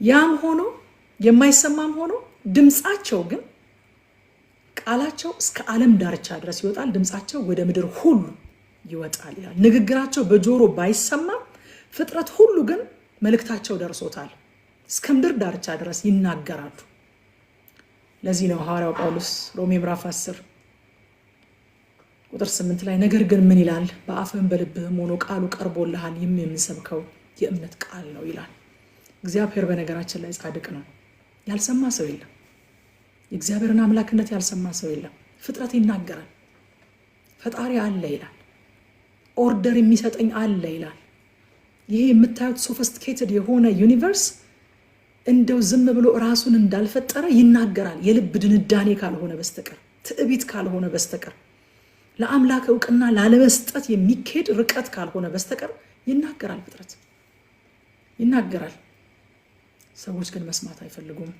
ያም ሆኖ የማይሰማም ሆኖ ድምጻቸው ግን ቃላቸው እስከ ዓለም ዳርቻ ድረስ ይወጣል፣ ድምጻቸው ወደ ምድር ሁሉ ይወጣል ይላል። ንግግራቸው በጆሮ ባይሰማም ፍጥረት ሁሉ ግን መልእክታቸው ደርሶታል፣ እስከ ምድር ዳርቻ ድረስ ይናገራሉ። ለዚህ ነው ሐዋርያው ጳውሎስ ሮሜ ምዕራፍ 10 ቁጥር 8 ላይ ነገር ግን ምን ይላል? በአፍህም በልብህም ሆኖ ቃሉ ቀርቦልሃል፣ ይህም የምንሰብከው የእምነት ቃል ነው ይላል። እግዚአብሔር በነገራችን ላይ ጻድቅ ነው። ያልሰማ ሰው የለም። የእግዚአብሔርን አምላክነት ያልሰማ ሰው የለም። ፍጥረት ይናገራል። ፈጣሪ አለ ይላል። ኦርደር የሚሰጠኝ አለ ይላል። ይሄ የምታዩት ሶፊስቲኬትድ የሆነ ዩኒቨርስ እንደው ዝም ብሎ ራሱን እንዳልፈጠረ ይናገራል። የልብ ድንዳኔ ካልሆነ በስተቀር፣ ትዕቢት ካልሆነ በስተቀር፣ ለአምላክ እውቅና ላለመስጠት የሚኬድ ርቀት ካልሆነ በስተቀር ይናገራል። ፍጥረት ይናገራል። ሰዎች ግን መስማት አይፈልጉም።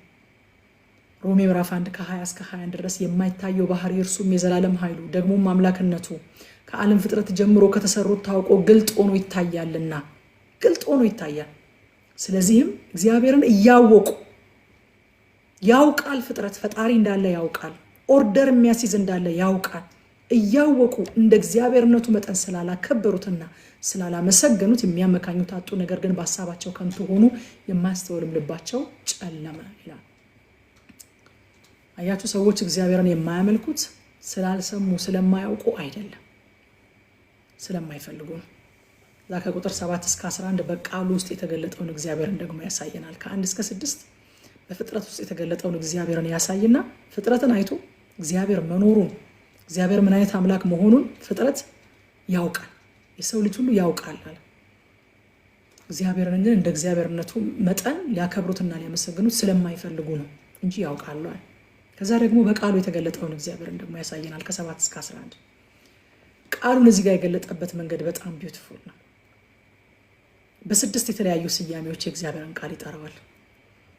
ሮሜ ምዕራፍ 1 ከ20 እስከ 21 ድረስ የማይታየው ባህሪ እርሱም የዘላለም ኃይሉ ደግሞም አምላክነቱ ከዓለም ፍጥረት ጀምሮ ከተሰሩት ታውቆ ግልጥ ሆኖ ይታያልና፣ ግልጥ ሆኖ ይታያል። ስለዚህም እግዚአብሔርን እያወቁ ያውቃል። ፍጥረት ፈጣሪ እንዳለ ያውቃል። ኦርደር የሚያስይዝ እንዳለ ያውቃል። እያወቁ እንደ እግዚአብሔርነቱ መጠን ስላላከበሩትና ስላላመሰገኑት የሚያመካኙት አጡ። ነገር ግን በሀሳባቸው ከንቱ ሆኑ፣ የማያስተውልም ልባቸው ጨለመ ይላል። አያችሁ፣ ሰዎች እግዚአብሔርን የማያመልኩት ስላልሰሙ ስለማያውቁ አይደለም፣ ስለማይፈልጉ ነው። እዛ ከቁጥር 7 እስከ 11 በቃሉ ውስጥ የተገለጠውን እግዚአብሔርን ደግሞ ያሳየናል። ከ1 እስከ 6 በፍጥረት ውስጥ የተገለጠውን እግዚአብሔርን ያሳይና ፍጥረትን አይቶ እግዚአብሔር መኖሩን፣ እግዚአብሔር ምን አይነት አምላክ መሆኑን ፍጥረት ያውቃል፣ የሰው ልጅ ሁሉ ያውቃል አለ። እግዚአብሔርን ግን እንደ እግዚአብሔርነቱ መጠን ሊያከብሩትና ሊያመሰግኑት ስለማይፈልጉ ነው እንጂ ያውቃሉ አለ። ከዛ ደግሞ በቃሉ የተገለጠውን እግዚአብሔርን ደግሞ ያሳየናል። ከ7 እስከ 11 ቃሉን እዚህ ጋር የገለጠበት መንገድ በጣም ቢዩቲፉል ነው። በ6 የተለያዩ ስያሜዎች የእግዚአብሔርን ቃል ይጠራዋል።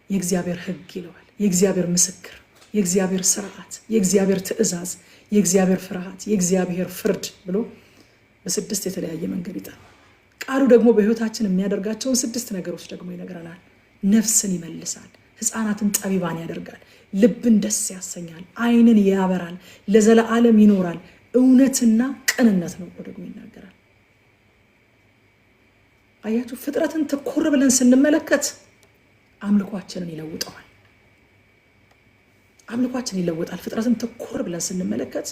የእግዚአብሔር ሕግ ይለዋል፣ የእግዚአብሔር ምስክር፣ የእግዚአብሔር ስርዓት፣ የእግዚአብሔር ትእዛዝ፣ የእግዚአብሔር ፍርሃት፣ የእግዚአብሔር ፍርድ ብሎ በ6 የተለያየ መንገድ ይጠራዋል። ቃሉ ደግሞ በህይወታችን የሚያደርጋቸውን 6 ነገሮች ደግሞ ይነግረናል። ነፍስን ይመልሳል፣ ህፃናትን ጠቢባን ያደርጋል፣ ልብን ደስ ያሰኛል፣ ዓይንን ያበራል፣ ለዘላለም ይኖራል፣ እውነትና ቅንነት ነው ደግሞ ይናገራል። አያችሁ፣ ፍጥረትን ትኩር ብለን ስንመለከት አምልኳችንን ይለውጠዋል። አምልኳችን ይለውጣል። ፍጥረትን ትኩር ብለን ስንመለከት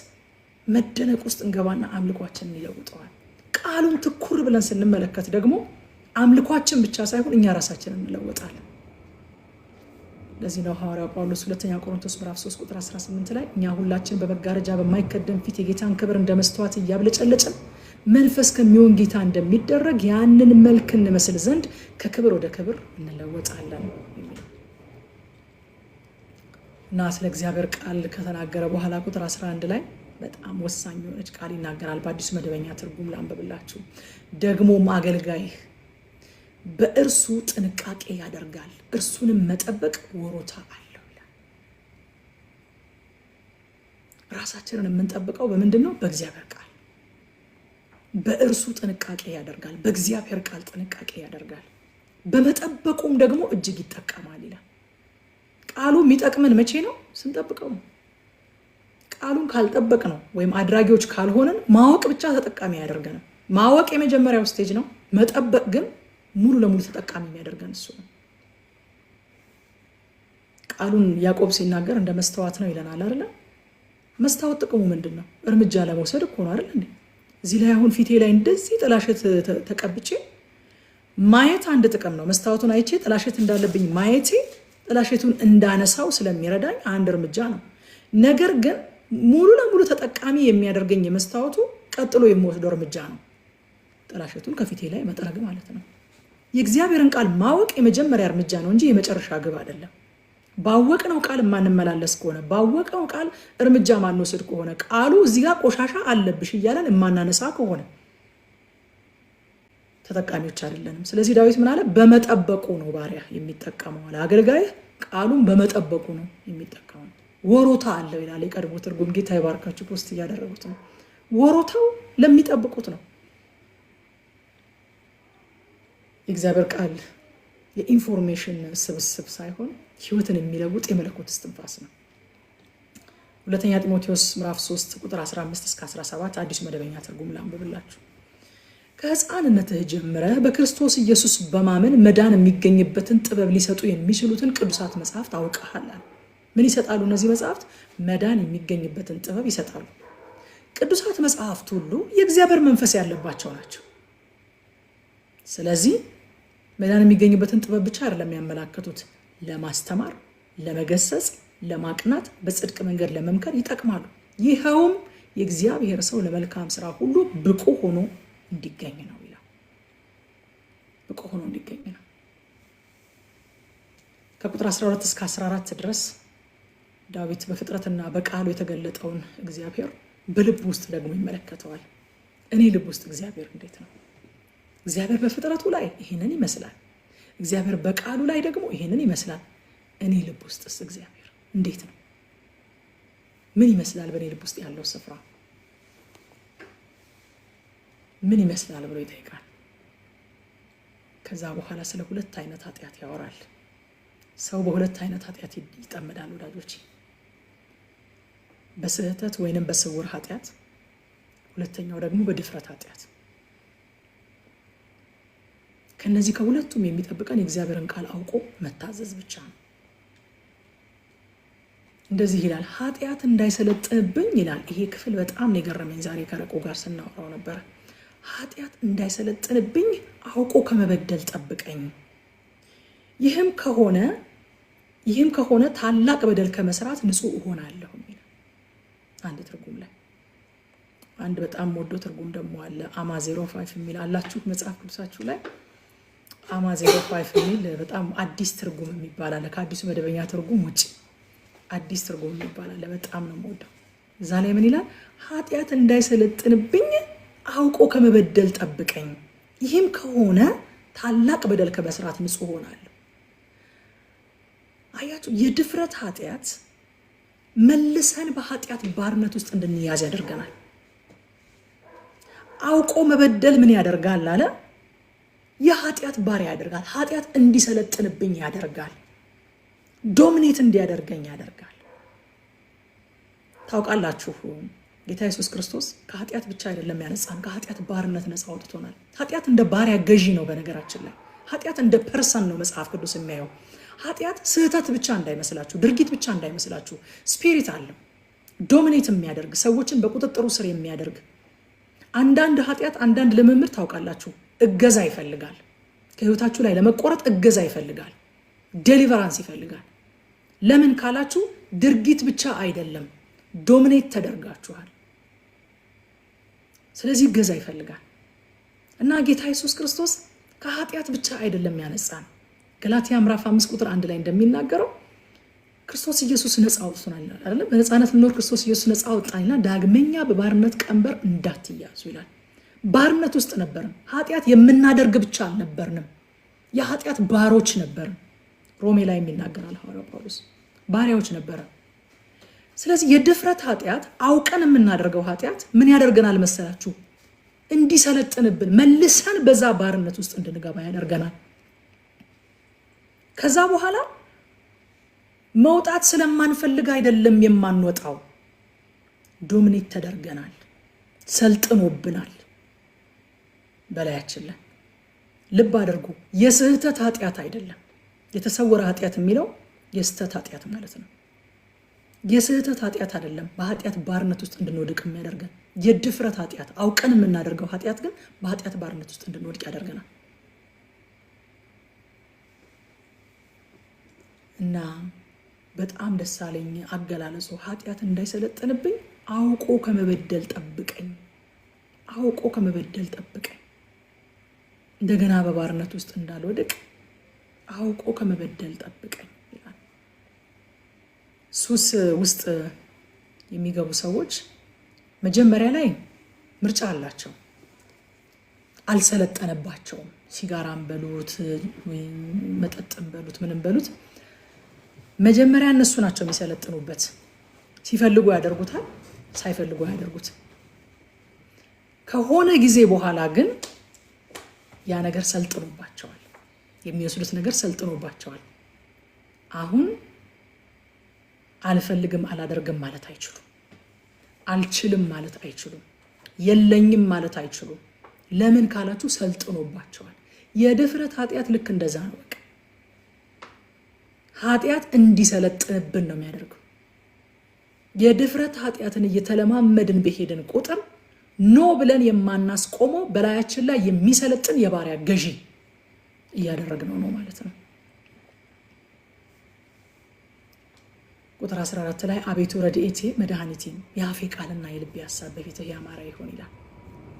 መደነቅ ውስጥ እንገባና አምልኳችንን ይለውጠዋል። ቃሉን ትኩር ብለን ስንመለከት ደግሞ አምልኳችን ብቻ ሳይሆን እኛ ራሳችንን እንለወጣለን። ለዚህ ነው ሐዋርያው ጳውሎስ 2 ቆሮንቶስ ምዕራፍ 3 ቁጥር 18 ላይ እኛ ሁላችን በመጋረጃ በማይከደን ፊት የጌታን ክብር እንደ መስተዋት እያብለጨለጭን መንፈስ ከሚሆን ጌታ እንደሚደረግ ያንን መልክ እንመስል ዘንድ ከክብር ወደ ክብር እንለወጣለን እና ስለ እግዚአብሔር ቃል ከተናገረ በኋላ ቁጥር 11 ላይ በጣም ወሳኝ የሆነች ቃል ይናገራል። በአዲሱ መደበኛ ትርጉም ላንብብላችሁ። ደግሞም አገልጋይህ በእርሱ ጥንቃቄ ያደርጋል፣ እርሱንም መጠበቅ ወሮታ አለው ይላል። ራሳችንን የምንጠብቀው በምንድን ነው? በእግዚአብሔር ቃል። በእርሱ ጥንቃቄ ያደርጋል፣ በእግዚአብሔር ቃል ጥንቃቄ ያደርጋል፣ በመጠበቁም ደግሞ እጅግ ይጠቀማል ይላል። ቃሉ የሚጠቅመን መቼ ነው? ስንጠብቀው ነው። ቃሉን ካልጠበቅ ነው ወይም አድራጊዎች ካልሆንን ማወቅ ብቻ ተጠቃሚ ያደርገናል። ማወቅ የመጀመሪያው ስቴጅ ነው። መጠበቅ ግን ሙሉ ለሙሉ ተጠቃሚ የሚያደርገን እሱ ነው። ቃሉን ያዕቆብ ሲናገር እንደ መስተዋት ነው ይለናል አይደል? መስታወት ጥቅሙ ምንድን ነው? እርምጃ ለመውሰድ እኮ ነው አይደል እንዴ? እዚህ ላይ አሁን ፊቴ ላይ እንደዚህ ጥላሸት ተቀብቼ ማየት አንድ ጥቅም ነው። መስታወቱን አይቼ ጥላሸት እንዳለብኝ ማየቴ ጥላሸቱን እንዳነሳው ስለሚረዳኝ አንድ እርምጃ ነው። ነገር ግን ሙሉ ለሙሉ ተጠቃሚ የሚያደርገኝ የመስታወቱ ቀጥሎ የሚወስደው እርምጃ ነው። ጥላሸቱን ከፊቴ ላይ መጥረግ ማለት ነው። የእግዚአብሔርን ቃል ማወቅ የመጀመሪያ እርምጃ ነው እንጂ የመጨረሻ ግብ አይደለም። ባወቅነው ቃል የማንመላለስ ከሆነ፣ ባወቅነው ቃል እርምጃ ማንወስድ ከሆነ፣ ቃሉ እዚህ ጋር ቆሻሻ አለብሽ እያለን የማናነሳ ከሆነ ተጠቃሚዎች አይደለንም። ስለዚህ ዳዊት ምን አለ? በመጠበቁ ነው ባሪያ የሚጠቀመው አለ። አገልጋይህ ቃሉን በመጠበቁ ነው የሚጠቀመው። ወሮታ አለው ይላል የቀድሞ ትርጉም። ጌታ ይባርካችሁ፣ ፖስት እያደረጉት ነው። ወሮታው ለሚጠብቁት ነው። የእግዚአብሔር ቃል የኢንፎርሜሽን ስብስብ ሳይሆን ህይወትን የሚለውጥ የመለኮት እስትንፋስ ነው። 2 ጢሞቴዎስ ምዕራፍ 3 ቁጥር 15 እስከ 17 አዲስ መደበኛ ትርጉም ላንብብላችሁ። ከሕፃንነትህ ጀምረህ በክርስቶስ ኢየሱስ በማመን መዳን የሚገኝበትን ጥበብ ሊሰጡ የሚችሉትን ቅዱሳት መጽሐፍት አውቀሃል። ምን ይሰጣሉ እነዚህ መጽሐፍት? መዳን የሚገኝበትን ጥበብ ይሰጣሉ። ቅዱሳት መጽሐፍት ሁሉ የእግዚአብሔር መንፈስ ያለባቸው ናቸው። ስለዚህ መዳን የሚገኝበትን ጥበብ ብቻ አይደለም የሚያመላክቱት፣ ለማስተማር፣ ለመገሰጽ፣ ለማቅናት፣ በጽድቅ መንገድ ለመምከር ይጠቅማሉ። ይኸውም የእግዚአብሔር ሰው ለመልካም ስራ ሁሉ ብቁ ሆኖ እንዲገኝ ነው ይላል። ብቁ ሆኖ እንዲገኝ ነው። ከቁጥር 12 እስከ 14 ድረስ ዳዊት በፍጥረትና በቃሉ የተገለጠውን እግዚአብሔር በልብ ውስጥ ደግሞ ይመለከተዋል። እኔ ልብ ውስጥ እግዚአብሔር እንዴት ነው? እግዚአብሔር በፍጥረቱ ላይ ይሄንን ይመስላል። እግዚአብሔር በቃሉ ላይ ደግሞ ይሄንን ይመስላል። እኔ ልብ ውስጥስ እግዚአብሔር እንዴት ነው? ምን ይመስላል? በእኔ ልብ ውስጥ ያለው ስፍራ ምን ይመስላል ብሎ ይጠይቃል። ከዛ በኋላ ስለ ሁለት አይነት ኃጢአት ያወራል። ሰው በሁለት አይነት ኃጢአት ይጠመዳል ወዳጆች፣ በስህተት ወይንም በስውር ኃጢአት፣ ሁለተኛው ደግሞ በድፍረት ኃጢአት። ከነዚህ ከሁለቱም የሚጠብቀን የእግዚአብሔርን ቃል አውቆ መታዘዝ ብቻ ነው። እንደዚህ ይላል፣ ኃጢአት እንዳይሰለጥንብኝ ይላል። ይሄ ክፍል በጣም ነው የገረመኝ። ዛሬ ከረቆ ጋር ስናወራው ነበረ። ኃጢአት እንዳይሰለጥንብኝ አውቆ ከመበደል ጠብቀኝ። ይህም ከሆነ ታላቅ በደል ከመስራት ንጹህ እሆናለሁ ይላል አንድ ትርጉም ላይ። አንድ በጣም ወዶ ትርጉም ደግሞ አለ፣ አማ 05 የሚል አላችሁ መጽሐፍ ቅዱሳችሁ ላይ። አማ 05 የሚል በጣም አዲስ ትርጉም የሚባል አለ። ከአዲሱ መደበኛ ትርጉም ውጭ አዲስ ትርጉም የሚባል አለ። በጣም ነው የምወደው። እዛ ላይ ምን ይላል? ኃጢአት እንዳይሰለጥንብኝ አውቆ ከመበደል ጠብቀኝ። ይህም ከሆነ ታላቅ በደል ከመስራት ንጹህ ሆናለሁ። አያችሁ፣ የድፍረት ኃጢአት መልሰን በኃጢአት ባርነት ውስጥ እንድንያዝ ያደርገናል። አውቆ መበደል ምን ያደርጋል አለ? የኃጢአት ባሪያ ያደርጋል። ኃጢአት እንዲሰለጥንብኝ ያደርጋል። ዶሚኔት እንዲያደርገኝ ያደርጋል። ታውቃላችሁ፣ ጌታ ኢየሱስ ክርስቶስ ከኃጢአት ብቻ አይደለም ያነጻን፣ ከኃጢአት ባርነት ነፃ አውጥቶናል። ኃጢአት እንደ ባሪያ ገዢ ነው። በነገራችን ላይ ኃጢአት እንደ ፐርሰን ነው መጽሐፍ ቅዱስ የሚያየው። ኃጢአት ስህተት ብቻ እንዳይመስላችሁ፣ ድርጊት ብቻ እንዳይመስላችሁ፣ ስፒሪት አለው። ዶሚኔት የሚያደርግ ሰዎችን በቁጥጥሩ ስር የሚያደርግ አንዳንድ ኃጢአት፣ አንዳንድ ልምምድ ታውቃላችሁ፣ እገዛ ይፈልጋል። ከህይወታችሁ ላይ ለመቆረጥ እገዛ ይፈልጋል፣ ዴሊቨራንስ ይፈልጋል። ለምን ካላችሁ ድርጊት ብቻ አይደለም፣ ዶሚኔት ተደርጋችኋል። ስለዚህ እገዛ ይፈልጋል እና ጌታ ኢየሱስ ክርስቶስ ከኃጢአት ብቻ አይደለም ያነጻን። ገላትያ ምዕራፍ 5 ቁጥር 1 ላይ እንደሚናገረው ክርስቶስ ኢየሱስ ነፃ አውጥቶናል አይደል? በነፃነት እንኖር ክርስቶስ ኢየሱስ ነፃ አውጣንና ዳግመኛ በባርነት ቀንበር እንዳትያዙ ይላል። ባርነት ውስጥ ነበርን። ኃጢአት የምናደርግ ብቻ አልነበርንም፣ የኃጢአት ባሮች ነበርን። ሮሜ ላይ የሚናገራል ሐዋርያው ጳውሎስ፣ ባሪያዎች ነበርን። ስለዚህ የድፍረት ኃጢአት፣ አውቀን የምናደርገው ኃጢአት ምን ያደርገናል መሰላችሁ? እንዲሰለጥንብን፣ መልሰን በዛ ባርነት ውስጥ እንድንገባ ያደርገናል። ከዛ በኋላ መውጣት ስለማንፈልግ አይደለም የማንወጣው፣ ዶሚኔት ተደርገናል፣ ሰልጥኖብናል በላያችን ላይ። ልብ አድርጉ፣ የስህተት ኃጢአት አይደለም። የተሰወረ ኃጢአት የሚለው የስህተት ኃጢአት ማለት ነው። የስህተት ኃጢአት አይደለም በኃጢአት ባርነት ውስጥ እንድንወድቅ የሚያደርገን። የድፍረት ኃጢአት፣ አውቀን የምናደርገው ኃጢአት ግን በኃጢአት ባርነት ውስጥ እንድንወድቅ ያደርገናል። እና በጣም ደስ አለኝ አገላለጹ። ኃጢአት እንዳይሰለጥንብኝ አውቆ ከመበደል ጠብቀኝ፣ አውቆ ከመበደል ጠብቀኝ። እንደገና በባርነት ውስጥ እንዳልወድቅ አውቆ ከመበደል ጠብቀኝ ይላል። ሱስ ውስጥ የሚገቡ ሰዎች መጀመሪያ ላይ ምርጫ አላቸው፣ አልሰለጠነባቸውም። ሲጋራም በሉት መጠጥም በሉት ምንም በሉት መጀመሪያ እነሱ ናቸው የሚሰለጥኑበት። ሲፈልጉ ያደርጉታል፣ ሳይፈልጉ ያደርጉት። ከሆነ ጊዜ በኋላ ግን ያ ነገር ሰልጥኖባቸዋል፣ የሚወስዱት ነገር ሰልጥኖባቸዋል። አሁን አልፈልግም አላደርግም ማለት አይችሉም፣ አልችልም ማለት አይችሉም፣ የለኝም ማለት አይችሉም። ለምን ካላችሁ ሰልጥኖባቸዋል። የድፍረት ኃጢአት ልክ እንደዛ ነው። በቃ ኃጢአት እንዲሰለጥንብን ነው የሚያደርገው። የድፍረት ኃጢአትን እየተለማመድን በሄድን ቁጥር ኖ ብለን የማናስቆመው በላያችን ላይ የሚሰለጥን የባሪያ ገዢ እያደረግነው ነው ማለት ነው። ቁጥር 14 ላይ አቤቱ ረድኤቴ መድኃኒቴም የአፌ ቃልና የልቤ ሐሳብ በፊትህ ያማረ ይሁን ይላል።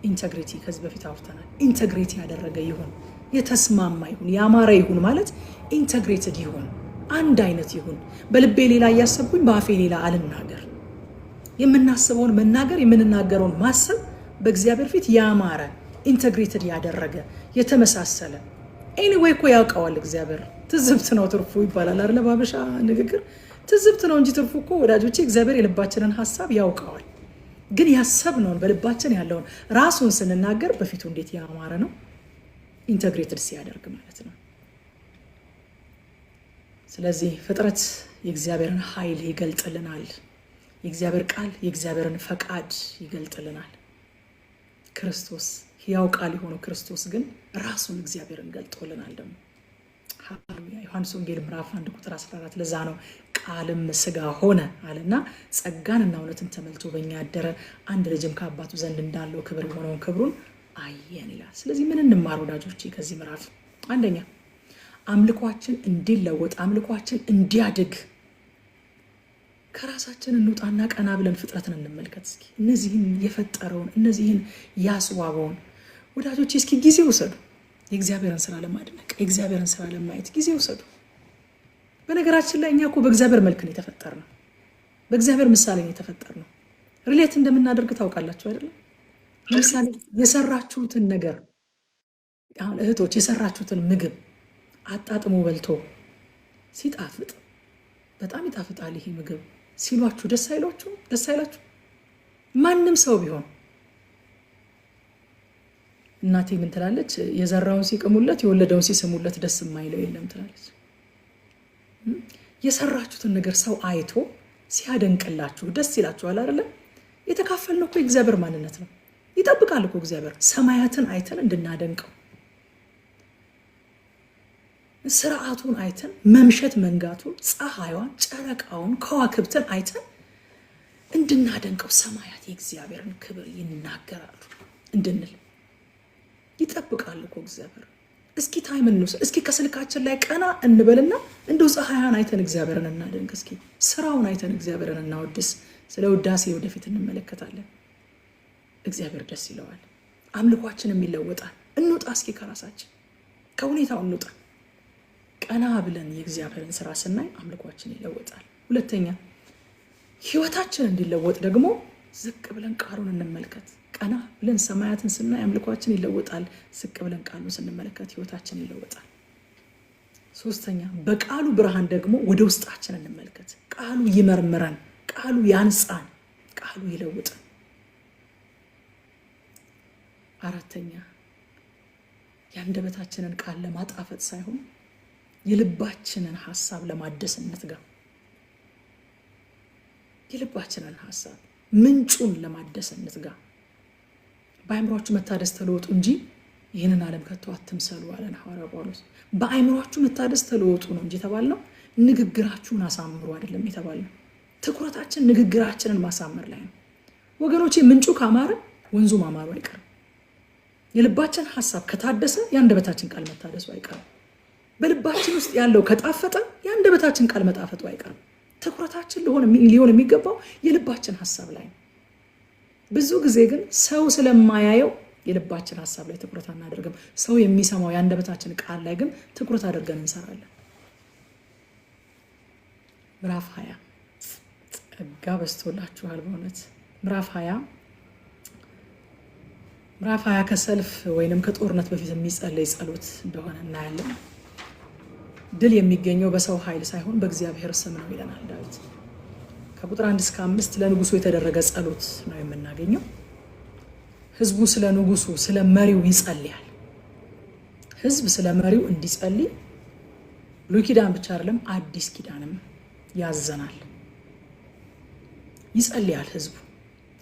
ኢንተግሪቲ ከዚህ በፊት አውርተናል። ኢንተግሪቲ ያደረገ ይሁን፣ የተስማማ ይሁን፣ ያማረ ይሁን ማለት ኢንተግሬትድ ይሁን፣ አንድ አይነት ይሁን። በልቤ ሌላ እያሰብኩኝ በአፌ ሌላ አልናገር። የምናስበውን መናገር፣ የምንናገረውን ማሰብ በእግዚአብሔር ፊት ያማረ ኢንተግሬትድ ያደረገ የተመሳሰለ። ኤኒዌይ እኮ ያውቀዋል እግዚአብሔር። ትዝብት ነው ትርፉ ይባላል አይደል? ባበሻ ንግግር ትዝብት ነው እንጂ ትርፉ እኮ ወዳጆቼ እግዚአብሔር የልባችንን ሐሳብ ያውቀዋል። ግን ያሰብነውን በልባችን ያለውን ራሱን ስንናገር በፊቱ እንዴት ያማረ ነው! ኢንተግሬትድ ሲያደርግ ማለት ነው። ስለዚህ ፍጥረት የእግዚአብሔርን ኃይል ይገልጥልናል። የእግዚአብሔር ቃል የእግዚአብሔርን ፈቃድ ይገልጥልናል። ክርስቶስ ሕያው ቃል የሆነው ክርስቶስ ግን ራሱን እግዚአብሔርን ገልጦልናል ደግሞ። ሃሌሉያ። ዮሐንስ ወንጌል ምዕራፍ 1 ቁጥር 14 ለዛ ነው ቃልም ሥጋ ሆነ አለና ጸጋንና እውነትን ተመልቶ በእኛ አደረ፣ አንድ ልጅም ከአባቱ ዘንድ እንዳለው ክብር የሆነውን ክብሩን አየን ይላል። ስለዚህ ምን እንማር ወዳጆቼ ከዚህ ምዕራፍ? አንደኛ አምልኳችን እንዲለወጥ፣ አምልኳችን እንዲያድግ ከራሳችን እንውጣና ቀና ብለን ፍጥረትን እንመልከት። እስኪ እነዚህን የፈጠረውን እነዚህን ያስዋበውን ወዳጆቼ እስኪ ጊዜ ውሰዱ። የእግዚአብሔርን ስራ ለማድነቅ የእግዚአብሔርን ስራ ለማየት ጊዜ ውሰዱ። በነገራችን ላይ እኛ እኮ በእግዚአብሔር መልክ ነው የተፈጠርነው፣ በእግዚአብሔር ምሳሌ ነው የተፈጠርነው። ሪሌት እንደምናደርግ ታውቃላችሁ አይደለም? ለምሳሌ የሰራችሁትን ነገር አሁን እህቶች የሰራችሁትን ምግብ አጣጥሞ በልቶ ሲጣፍጥ በጣም ይጣፍጣል ይሄ ምግብ ሲሏችሁ ደስ አይሏችሁ? ደስ አይላችሁ? ማንም ሰው ቢሆን እናቴ ምን ትላለች? የዘራውን ሲቅሙለት የወለደውን ሲስሙለት ደስ የማይለው የለም ትላለች። የሰራችሁትን ነገር ሰው አይቶ ሲያደንቅላችሁ ደስ ይላችኋል አይደለ? የተካፈልነው እኮ የእግዚአብሔር ማንነት ነው። ይጠብቃል እኮ እግዚአብሔር ሰማያትን አይተን እንድናደንቀው፣ ስርዓቱን አይተን መምሸት መንጋቱን፣ ፀሐይዋን፣ ጨረቃውን፣ ከዋክብትን አይተን እንድናደንቀው ሰማያት የእግዚአብሔርን ክብር ይናገራሉ እንድንል ይጠብቃል እኮ እግዚአብሔር። እስኪ ታይም እንውሰድ። እስኪ ከስልካችን ላይ ቀና እንበልና እንደው ፀሐያን አይተን እግዚአብሔርን እናደንቅ። እስኪ ስራውን አይተን እግዚአብሔርን እናወድስ። ስለ ውዳሴ ወደፊት እንመለከታለን። እግዚአብሔር ደስ ይለዋል። አምልኳችንም ይለወጣል። እንውጣ እስኪ ከራሳችን ከሁኔታው እንውጣ። ቀና ብለን የእግዚአብሔርን ስራ ስናይ አምልኳችን ይለወጣል። ሁለተኛ ህይወታችን እንዲለወጥ ደግሞ ዝቅ ብለን ቃሉን እንመልከት። ቀና ብለን ሰማያትን ስናይ አምልኳችን ይለወጣል። ዝቅ ብለን ቃሉን ስንመለከት ህይወታችን ይለወጣል። ሶስተኛ በቃሉ ብርሃን ደግሞ ወደ ውስጣችን እንመልከት። ቃሉ ይመርምረን፣ ቃሉ ያንጻን፣ ቃሉ ይለውጠን። አራተኛ የአንደበታችንን ቃል ለማጣፈጥ ሳይሆን የልባችንን ሐሳብ ለማደስ እንትጋ። የልባችንን ሐሳብ ምንጩን ለማደስ እንትጋ። በአእምሯችሁ መታደስ ተለወጡ እንጂ ይህንን ዓለም ከቶ አትምሰሉ አለን ሐዋርያው ጳውሎስ። በአእምሯችሁ መታደስ ተለወጡ ነው እንጂ የተባልነው ንግግራችሁን አሳምሩ አይደለም የተባልነው። ትኩረታችን ንግግራችንን ማሳመር ላይ ነው ወገኖቼ። ምንጩ ካማረ ወንዙ ማማሩ አይቀርም። የልባችን ሐሳብ ከታደሰ የአንደበታችን ቃል መታደሱ አይቀርም። በልባችን ውስጥ ያለው ከጣፈጠ የአንደበታችን ቃል መጣፈጡ አይቀርም። ትኩረታችን ሊሆን የሚገባው የልባችን ሐሳብ ላይ ነው። ብዙ ጊዜ ግን ሰው ስለማያየው የልባችን ሐሳብ ላይ ትኩረት አናደርግም። ሰው የሚሰማው የአንደበታችን ቃል ላይ ግን ትኩረት አድርገን እንሰራለን። ምዕራፍ 20 ጸጋ በዝቶላችኋል በእውነት። ምዕራፍ 20 ከሰልፍ ወይንም ከጦርነት በፊት የሚጸለይ ጸሎት እንደሆነ እናያለን። ድል የሚገኘው በሰው ኃይል ሳይሆን በእግዚአብሔር ስም ነው ይለናል ዳዊት። ከቁጥር 1 እስከ 5 ለንጉሱ የተደረገ ጸሎት ነው የምናገኘው። ህዝቡ ስለ ንጉሱ ስለ መሪው ይጸልያል። ህዝብ ስለ መሪው እንዲጸልይ ብሉይ ኪዳን ብቻ አይደለም አዲስ ኪዳንም ያዘናል። ይጸልያል ህዝቡ።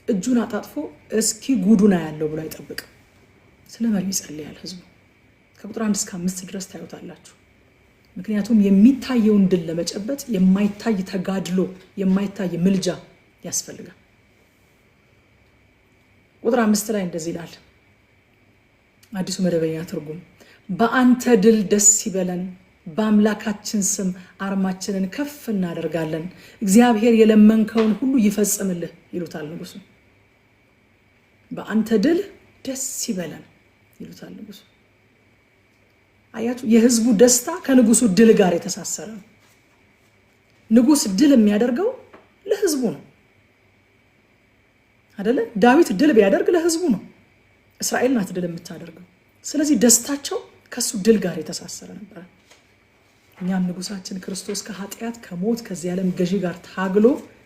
እጁን አጣጥፎ እስኪ ጉዱና ያለው ብሎ አይጠብቅም። ስለ መሪው ይጸልያል ህዝቡ። ከቁጥር 1 እስከ 5 ድረስ ታዩታላችሁ። ምክንያቱም የሚታየውን ድል ለመጨበጥ የማይታይ ተጋድሎ፣ የማይታይ ምልጃ፣ ያስፈልጋል። ቁጥር 5 ላይ እንደዚህ ይላል አዲሱ መደበኛ ትርጉም፣ በአንተ ድል ደስ ይበለን፣ በአምላካችን ስም አርማችንን ከፍ እናደርጋለን፣ እግዚአብሔር የለመንከውን ሁሉ ይፈጽምልህ ይሉታል ንጉሱ። በአንተ ድል ደስ ይበለን ይሉታል ንጉሱ። አያችሁ፣ የህዝቡ ደስታ ከንጉሱ ድል ጋር የተሳሰረ ነው። ንጉስ ድል የሚያደርገው ለህዝቡ ነው አይደለ? ዳዊት ድል ቢያደርግ ለህዝቡ ነው። እስራኤል ናት ድል የምታደርገው። ስለዚህ ደስታቸው ከሱ ድል ጋር የተሳሰረ ነበር። እኛም ንጉሳችን ክርስቶስ ከኃጢአት ከሞት ከዚህ ዓለም ገዢ ጋር ታግሎ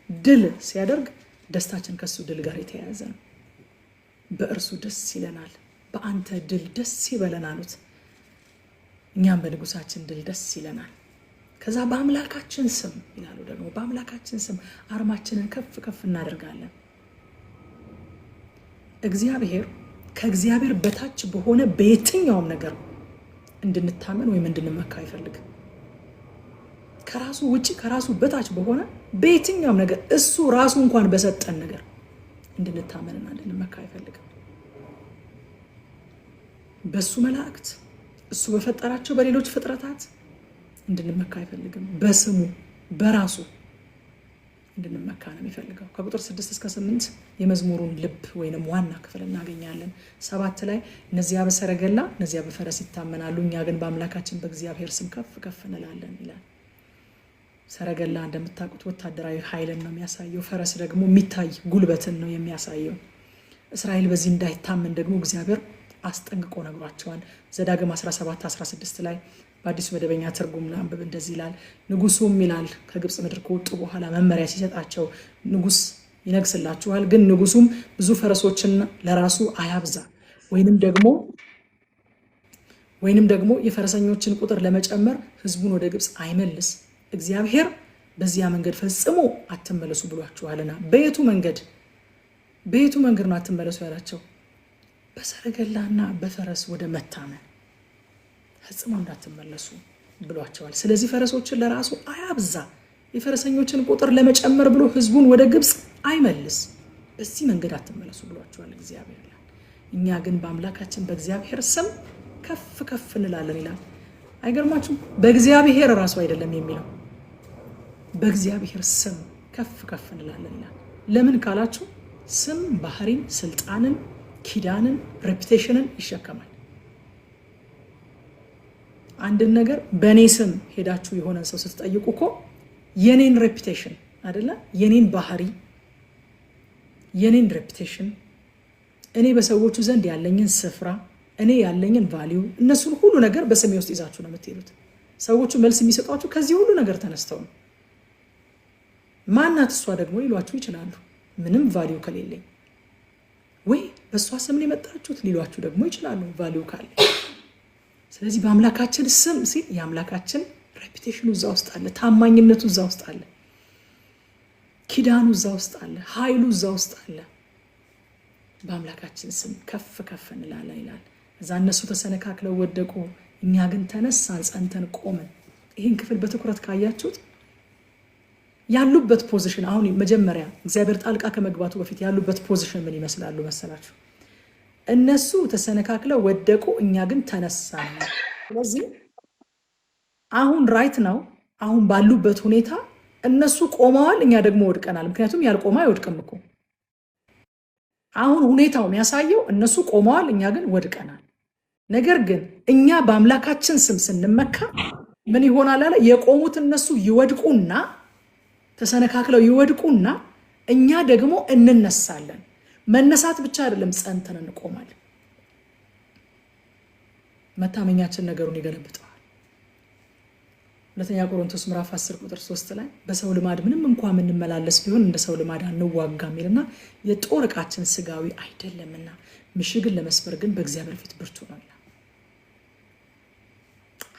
ድል ሲያደርግ ደስታችን ከሱ ድል ጋር የተያያዘ ነው። በእርሱ ደስ ይለናል፣ በአንተ ድል ደስ ይበለን አሉት። እኛም በንጉሳችን ድል ደስ ይለናል። ከዛ በአምላካችን ስም ይላሉ ደግሞ፣ በአምላካችን ስም አርማችንን ከፍ ከፍ እናደርጋለን። እግዚአብሔር ከእግዚአብሔር በታች በሆነ በየትኛውም ነገር እንድንታመን ወይም እንድንመካ አይፈልግም። ከራሱ ውጪ ከራሱ በታች በሆነ በየትኛውም ነገር እሱ ራሱ እንኳን በሰጠን ነገር እንድንታመንና እንድንመካ አይፈልግም። በሱ መላእክት እሱ በፈጠራቸው በሌሎች ፍጥረታት እንድንመካ አይፈልግም። በስሙ በራሱ እንድንመካ ነው የሚፈልገው። ከቁጥር 6 እስከ 8 የመዝሙሩን ልብ ወይንም ዋና ክፍል እናገኛለን። 7 ላይ እነዚያ በሰረገላ እነዚያ በፈረስ ይታመናሉ፣ እኛ ግን በአምላካችን በእግዚአብሔር ስም ከፍ ከፍ እንላለን ይላል። ሰረገላ እንደምታውቁት ወታደራዊ ኃይልን ነው የሚያሳየው። ፈረስ ደግሞ የሚታይ ጉልበትን ነው የሚያሳየው። እስራኤል በዚህ እንዳይታመን ደግሞ እግዚአብሔር አስጠንቅቆ ነግሯቸዋል። ዘዳግም 17:16 ላይ በአዲሱ መደበኛ ትርጉም አንብብ እንደዚህ ይላል፣ ንጉሱም ይላል ከግብፅ ምድር ከወጡ በኋላ መመሪያ ሲሰጣቸው ንጉስ ይነግስላችኋል፣ ግን ንጉሱም ብዙ ፈረሶችን ለራሱ አያብዛ ወይንም ደግሞ የፈረሰኞችን ቁጥር ለመጨመር ህዝቡን ወደ ግብፅ አይመልስ፣ እግዚአብሔር በዚያ መንገድ ፈጽሞ አትመለሱ ብሏችኋልና። በየቱ መንገድ ነው አትመለሱ ያላቸው? በሰረገላና በፈረስ ወደ መታመን ፈጽሞ እንዳትመለሱ ብሏቸዋል። ስለዚህ ፈረሶችን ለራሱ አያብዛ፣ የፈረሰኞችን ቁጥር ለመጨመር ብሎ ህዝቡን ወደ ግብፅ አይመልስ፣ በዚህ መንገድ አትመለሱ ብሏቸዋል እግዚአብሔር ይላል። እኛ ግን በአምላካችን በእግዚአብሔር ስም ከፍ ከፍ እንላለን ይላል። አይገርማችሁም? በእግዚአብሔር ራሱ አይደለም የሚለው፣ በእግዚአብሔር ስም ከፍ ከፍ እንላለን ይላል። ለምን ካላችሁ ስም ባህሪን፣ ስልጣንን፣ ኪዳንን፣ ሬፑቴሽንን ይሸከማል። አንድን ነገር በእኔ ስም ሄዳችሁ የሆነን ሰው ስትጠይቁ እኮ የኔን ሬፑቴሽን አይደለ? የኔን ባህሪ፣ የኔን ሬፑቴሽን፣ እኔ በሰዎቹ ዘንድ ያለኝን ስፍራ፣ እኔ ያለኝን ቫሊዩ፣ እነሱን ሁሉ ነገር በስሜ ውስጥ ይዛችሁ ነው የምትሄዱት። ሰዎቹ መልስ የሚሰጧችሁ ከዚህ ሁሉ ነገር ተነስተው ነው። ማናት እሷ ደግሞ ሊሏችሁ ይችላሉ። ምንም ቫሊዩ ከሌለኝ ወይ በእሷ ስም ነው የመጣችሁት ሊሏችሁ ደግሞ ይችላሉ፣ ቫሊዩ ካለ። ስለዚህ በአምላካችን ስም ሲል የአምላካችን ሬፑቴሽኑ እዛ ውስጥ አለ፣ ታማኝነቱ እዛ ውስጥ አለ፣ ኪዳኑ እዛ ውስጥ አለ፣ ኃይሉ እዛ ውስጥ አለ። በአምላካችን ስም ከፍ ከፍ እንላለን ይላል። እዛ እነሱ ተሰነካክለው ወደቁ፣ እኛ ግን ተነሳን፣ ጸንተን ቆምን። ይህን ክፍል በትኩረት ካያችሁት ያሉበት ፖዚሽን፣ አሁን መጀመሪያ እግዚአብሔር ጣልቃ ከመግባቱ በፊት ያሉበት ፖዚሽን ምን ይመስላሉ መሰላችሁ? እነሱ ተሰነካክለው ወደቁ፣ እኛ ግን ተነሳን። ስለዚህ አሁን ራይት ነው፣ አሁን ባሉበት ሁኔታ እነሱ ቆመዋል፣ እኛ ደግሞ ወድቀናል። ምክንያቱም ያልቆመ አይወድቅም እኮ። አሁን ሁኔታው የሚያሳየው እነሱ ቆመዋል፣ እኛ ግን ወድቀናል። ነገር ግን እኛ በአምላካችን ስም ስንመካ ምን ይሆናል አለ? የቆሙት እነሱ ይወድቁና ተሰነካክለው ይወድቁና እኛ ደግሞ እንነሳለን። መነሳት ብቻ አይደለም፣ ጸንተን እንቆማለን። መታመኛችን ነገሩን ይገለብጠዋል። ሁለተኛ ቆሮንቶስ ምዕራፍ 10 ቁጥር 3 ላይ በሰው ልማድ ምንም እንኳን የምንመላለስ ቢሆን እንደ ሰው ልማድ አንዋጋም ይልና የጦር ዕቃችን ስጋዊ አይደለምና ምሽግን ለመስበር ግን በእግዚአብሔር ፊት ብርቱ ነው ይላል።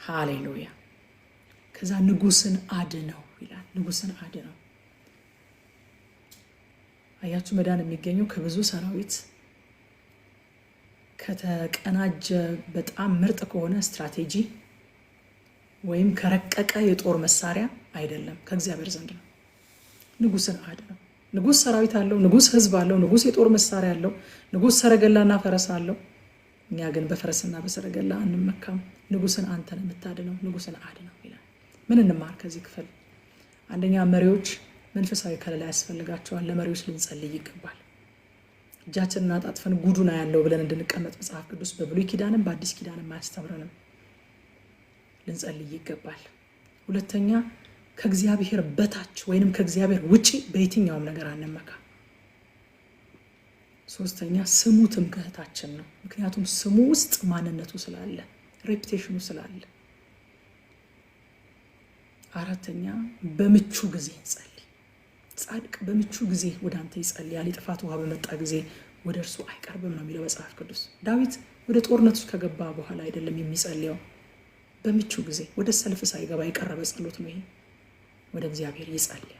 ሃሌሉያ። ከዛ ንጉስን አድነው ይላል። ንጉስን አድነው። አያችሁ፣ መዳን የሚገኘው ከብዙ ሰራዊት ከተቀናጀ በጣም ምርጥ ከሆነ ስትራቴጂ ወይም ከረቀቀ የጦር መሳሪያ አይደለም፣ ከእግዚአብሔር ዘንድ ነው። ንጉስን አድነው። ንጉስ ሰራዊት አለው፣ ንጉስ ህዝብ አለው፣ ንጉስ የጦር መሳሪያ አለው፣ ንጉስ ሰረገላና ፈረስ አለው። እኛ ግን በፈረስና በሰረገላ አንመካም። ንጉስን አንተን የምታድነው ንጉስን አድነው ይላል። ምን እንማር ከዚህ ክፍል? አንደኛ መሪዎች መንፈሳዊ ከለላ ያስፈልጋቸዋል። ለመሪዎች ልንጸልይ ይገባል። እጃችንን አጣጥፈን ጉዱና ያለው ብለን እንድንቀመጥ መጽሐፍ ቅዱስ በብሉይ ኪዳንም በአዲስ ኪዳንም አያስተምረንም። ልንጸልይ ይገባል። ሁለተኛ ከእግዚአብሔር በታች ወይንም ከእግዚአብሔር ውጪ በየትኛውም ነገር አንመካ። ሶስተኛ ስሙ ትምክህታችን ነው። ምክንያቱም ስሙ ውስጥ ማንነቱ ስላለ፣ ሬፑቴሽኑ ስላለ። አራተኛ በምቹ ጊዜ እንጸልይ። ጻድቅ በምቹ ጊዜ ወደ አንተ ይጸልያል፣ የጥፋት ውሃ በመጣ ጊዜ ወደ እርሱ አይቀርብም ነው የሚለው መጽሐፍ ቅዱስ። ዳዊት ወደ ጦርነት ውስጥ ከገባ በኋላ አይደለም የሚጸልየው፣ በምቹ ጊዜ ወደ ሰልፍ ሳይገባ የቀረበ ጸሎት ነው ይሄ። ወደ እግዚአብሔር ይጸልያል።